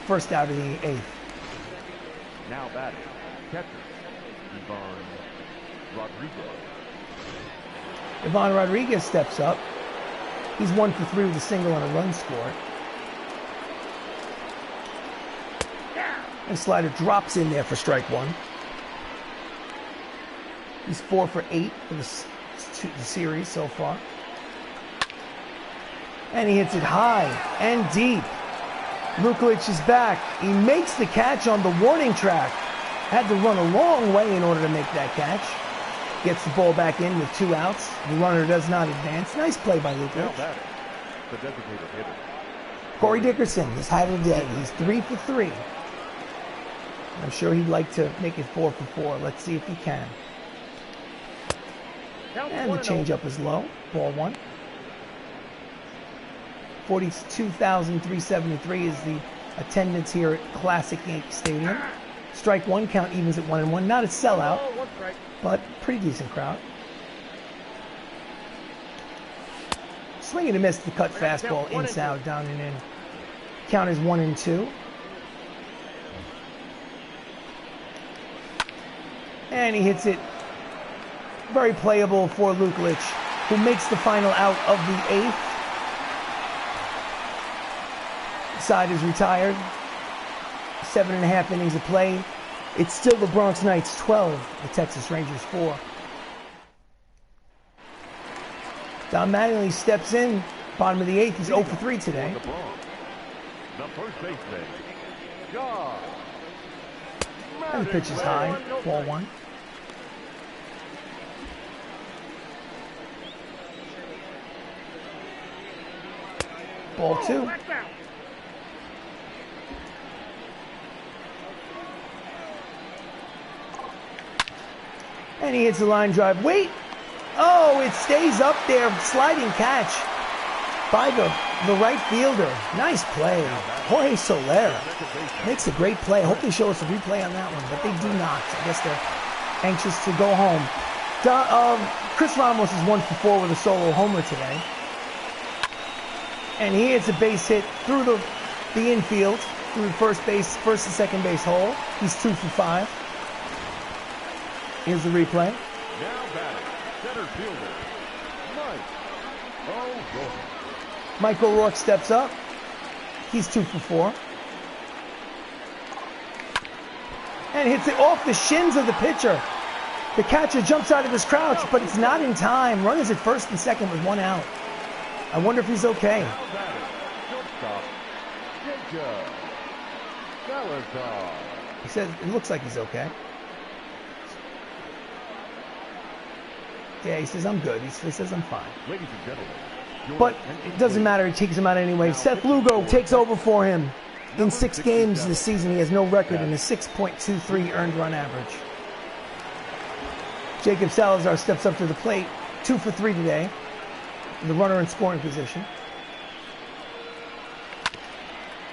First out of the 8th. Now batting, catcher, Ivan Rodriguez steps up. He's 1 for 3 with a single and a run scored. And slider drops in there for strike 1. He's 4 for 8 for the series so far. And he hits it high and deep. Luklitch is back. He makes the catch on the warning track. Had to run a long way in order to make that catch. Gets the ball back in with 2 outs. The runner does not advance. Nice play by Luklitch. the designated hitter. Corey Dickerson has had a day. He's 3 for 3. I'm sure he'd like to make it 4 for 4. Let's see if he can. And the changeup is low. Ball 1. 42,373 is the attendance here at Classic Yankee Stadium. Strike one, count evens at 1-1. Not a sellout, but pretty decent crowd. Swing and a miss, the cut fastball inside, down and in. Count is 1-2. And he hits it. Very playable for Luklitch, who makes the final out of the 8th. Side is retired. 7.5 innings of play. It's still the Bronx Knights 12, the Texas Rangers 4. Don Mattingly steps in, bottom of the 8th. He's 0 for 3 today. The first baseman, And the pitch is high, ball 1. Ball 2. And he hits the line drive. Wait! Oh, it stays up there. Sliding catch by the right fielder. Nice play. Jorge Soler makes a great play. I hope they show us a replay on that one, but they do not. I guess they're anxious to go home. Chris Ramos is 1 for 4 with a solo homer today. And he hits a base hit through the infield, through the first and second base hole. He's 2 for 5. Here's the replay. now batting, center fielder, O'Rourke. Mike O'Rourke steps up. He's 2 for 4. And hits it off the shins of the pitcher. The catcher jumps out of his crouch, but it's not in time. Runners at first and second with 1 out. I wonder if he's okay. Now batting, shortstop, Salazar. He says it looks like he's okay. Yeah, he says I'm good. He says I'm fine. Ladies and gentlemen, But it doesn't matter. He takes him out anyway. Seth Lugo takes over for him. In 6 games this season, he has no record and a 6.23 earned run average. Jacob Salazar steps up to the plate. 2 for 3 today. The runner in scoring position.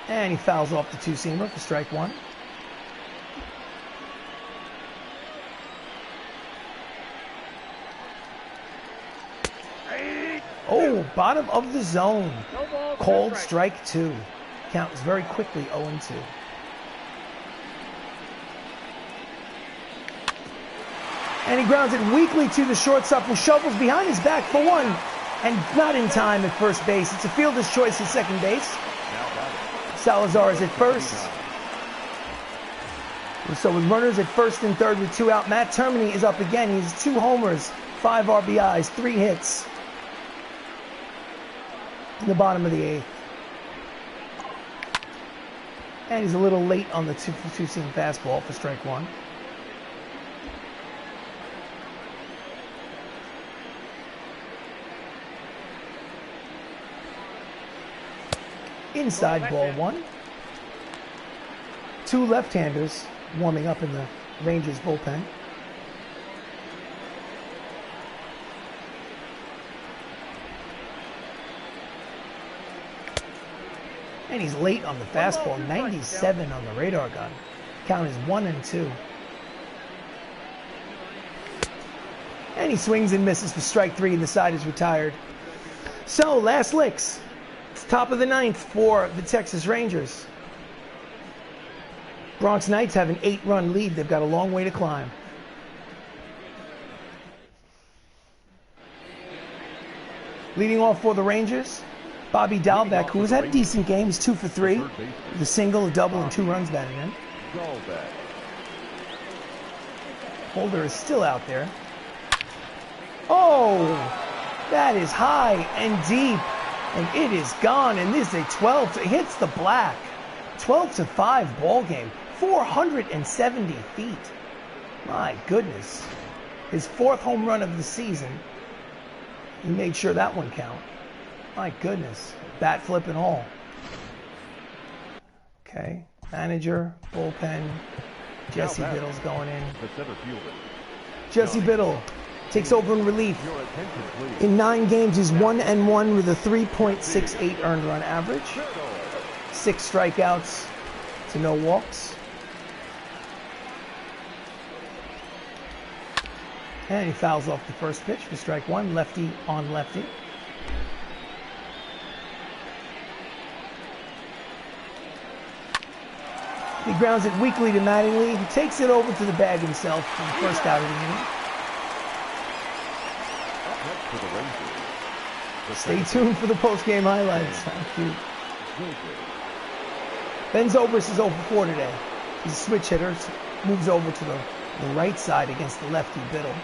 And he fouls off the 2-seamer for strike 1. Oh, bottom of the zone. Called strike 2. Count is very quickly 0-2. And he grounds it weakly to the shortstop, who shovels behind his back for 1. And not in time at first base. It's a fielder's choice at second base. Salazar is at first. So with runners at first and third with 2 out, Matt Termini is up again. He has 2 homers, 5 RBIs, 3 hits. In the bottom of the 8th. And he's a little late on the 2-seam fastball for strike 1. Inside ball 1. 2 left-handers warming up in the Rangers bullpen. And he's late on the fastball, 97 on the radar gun. Count is 1-2. And he swings and misses for strike 3, and the side is retired. So, last licks. It's top of the 9th for the Texas Rangers. Bronx Knights have an 8-run lead. They've got a long way to climb. Leading off for the Rangers, Bobby Dalbeck, who has had a decent game. He's 2 for 3 with a single, a double, and 2 runs batted in. Holder is still out there. Oh, that is high and deep, and it is gone. And this is a 12. It hits the black. 12-5 ball game. 470 feet. My goodness. His 4th home run of the season. He made sure that one count. My goodness. Bat flip and all. Okay. Manager, bullpen. Jesse Biddle's going in. Jesse Biddle takes over in relief. In 9 games, he's 1-1 with a 3.68 earned run average. 6 strikeouts to no walks. And he fouls off the first pitch for strike 1, lefty on lefty. He grounds it weakly to Mattingly. He takes it over to the bag himself for the first out of the inning. Stay tuned for the post-game highlights. Thank you. Ben Zobrist is 0 for 4 today. He's a switch hitter. Moves over to the right side against the lefty Biddle.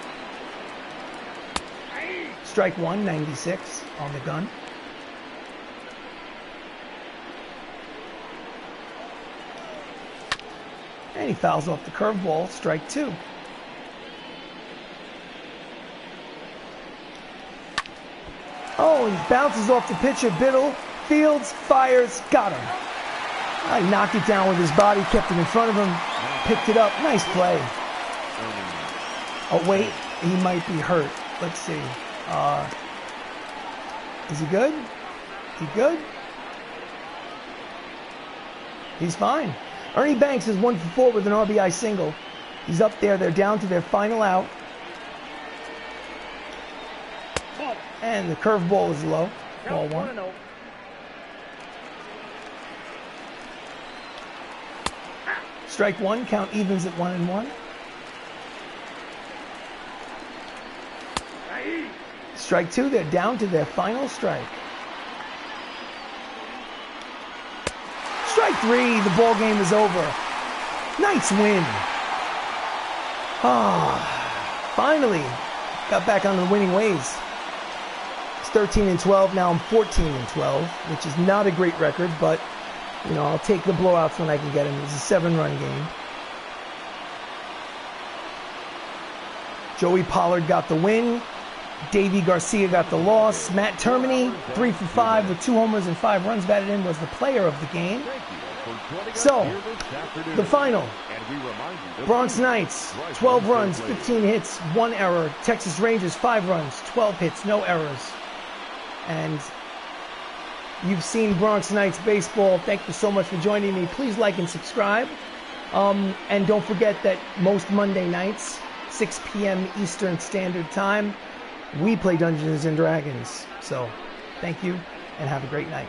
Strike 1, 96 on the gun. And he fouls off the curveball, strike 2. Oh, he bounces off the pitcher, Biddle. Fields, fires, got him. He knocked it down with his body, kept it in front of him, picked it up. Nice play. Oh, wait, he might be hurt. Let's see. Is he good? He good? He's fine. Ernie Banks is 1 for 4 with an RBI single. He's up there. They're down to their final out. And the curveball is low. Ball 1. Strike 1. Count evens at 1-1. Strike 2. They're down to their final strike. Strike 3, the ball game is over. Nice win. Finally got back on the winning ways. It's 13-12, now I'm 14-12, which is not a great record, but you know, I'll take the blowouts when I can get them. It's a 7-run game. Joey Pollard got the win. Davey Garcia got the loss. Matt Termini, 3 for 5 with 2 homers and 5 runs batted in, was the player of the game. So, the final. Bronx Knights, 12 runs, 15 hits, 1 error. Texas Rangers, 5 runs, 12 hits, no errors. And you've seen Bronx Knights baseball. Thank you so much for joining me. Please like and subscribe. And don't forget that most Monday nights, 6 p.m. Eastern Standard Time, we play Dungeons and Dragons. So, thank you and have a great night.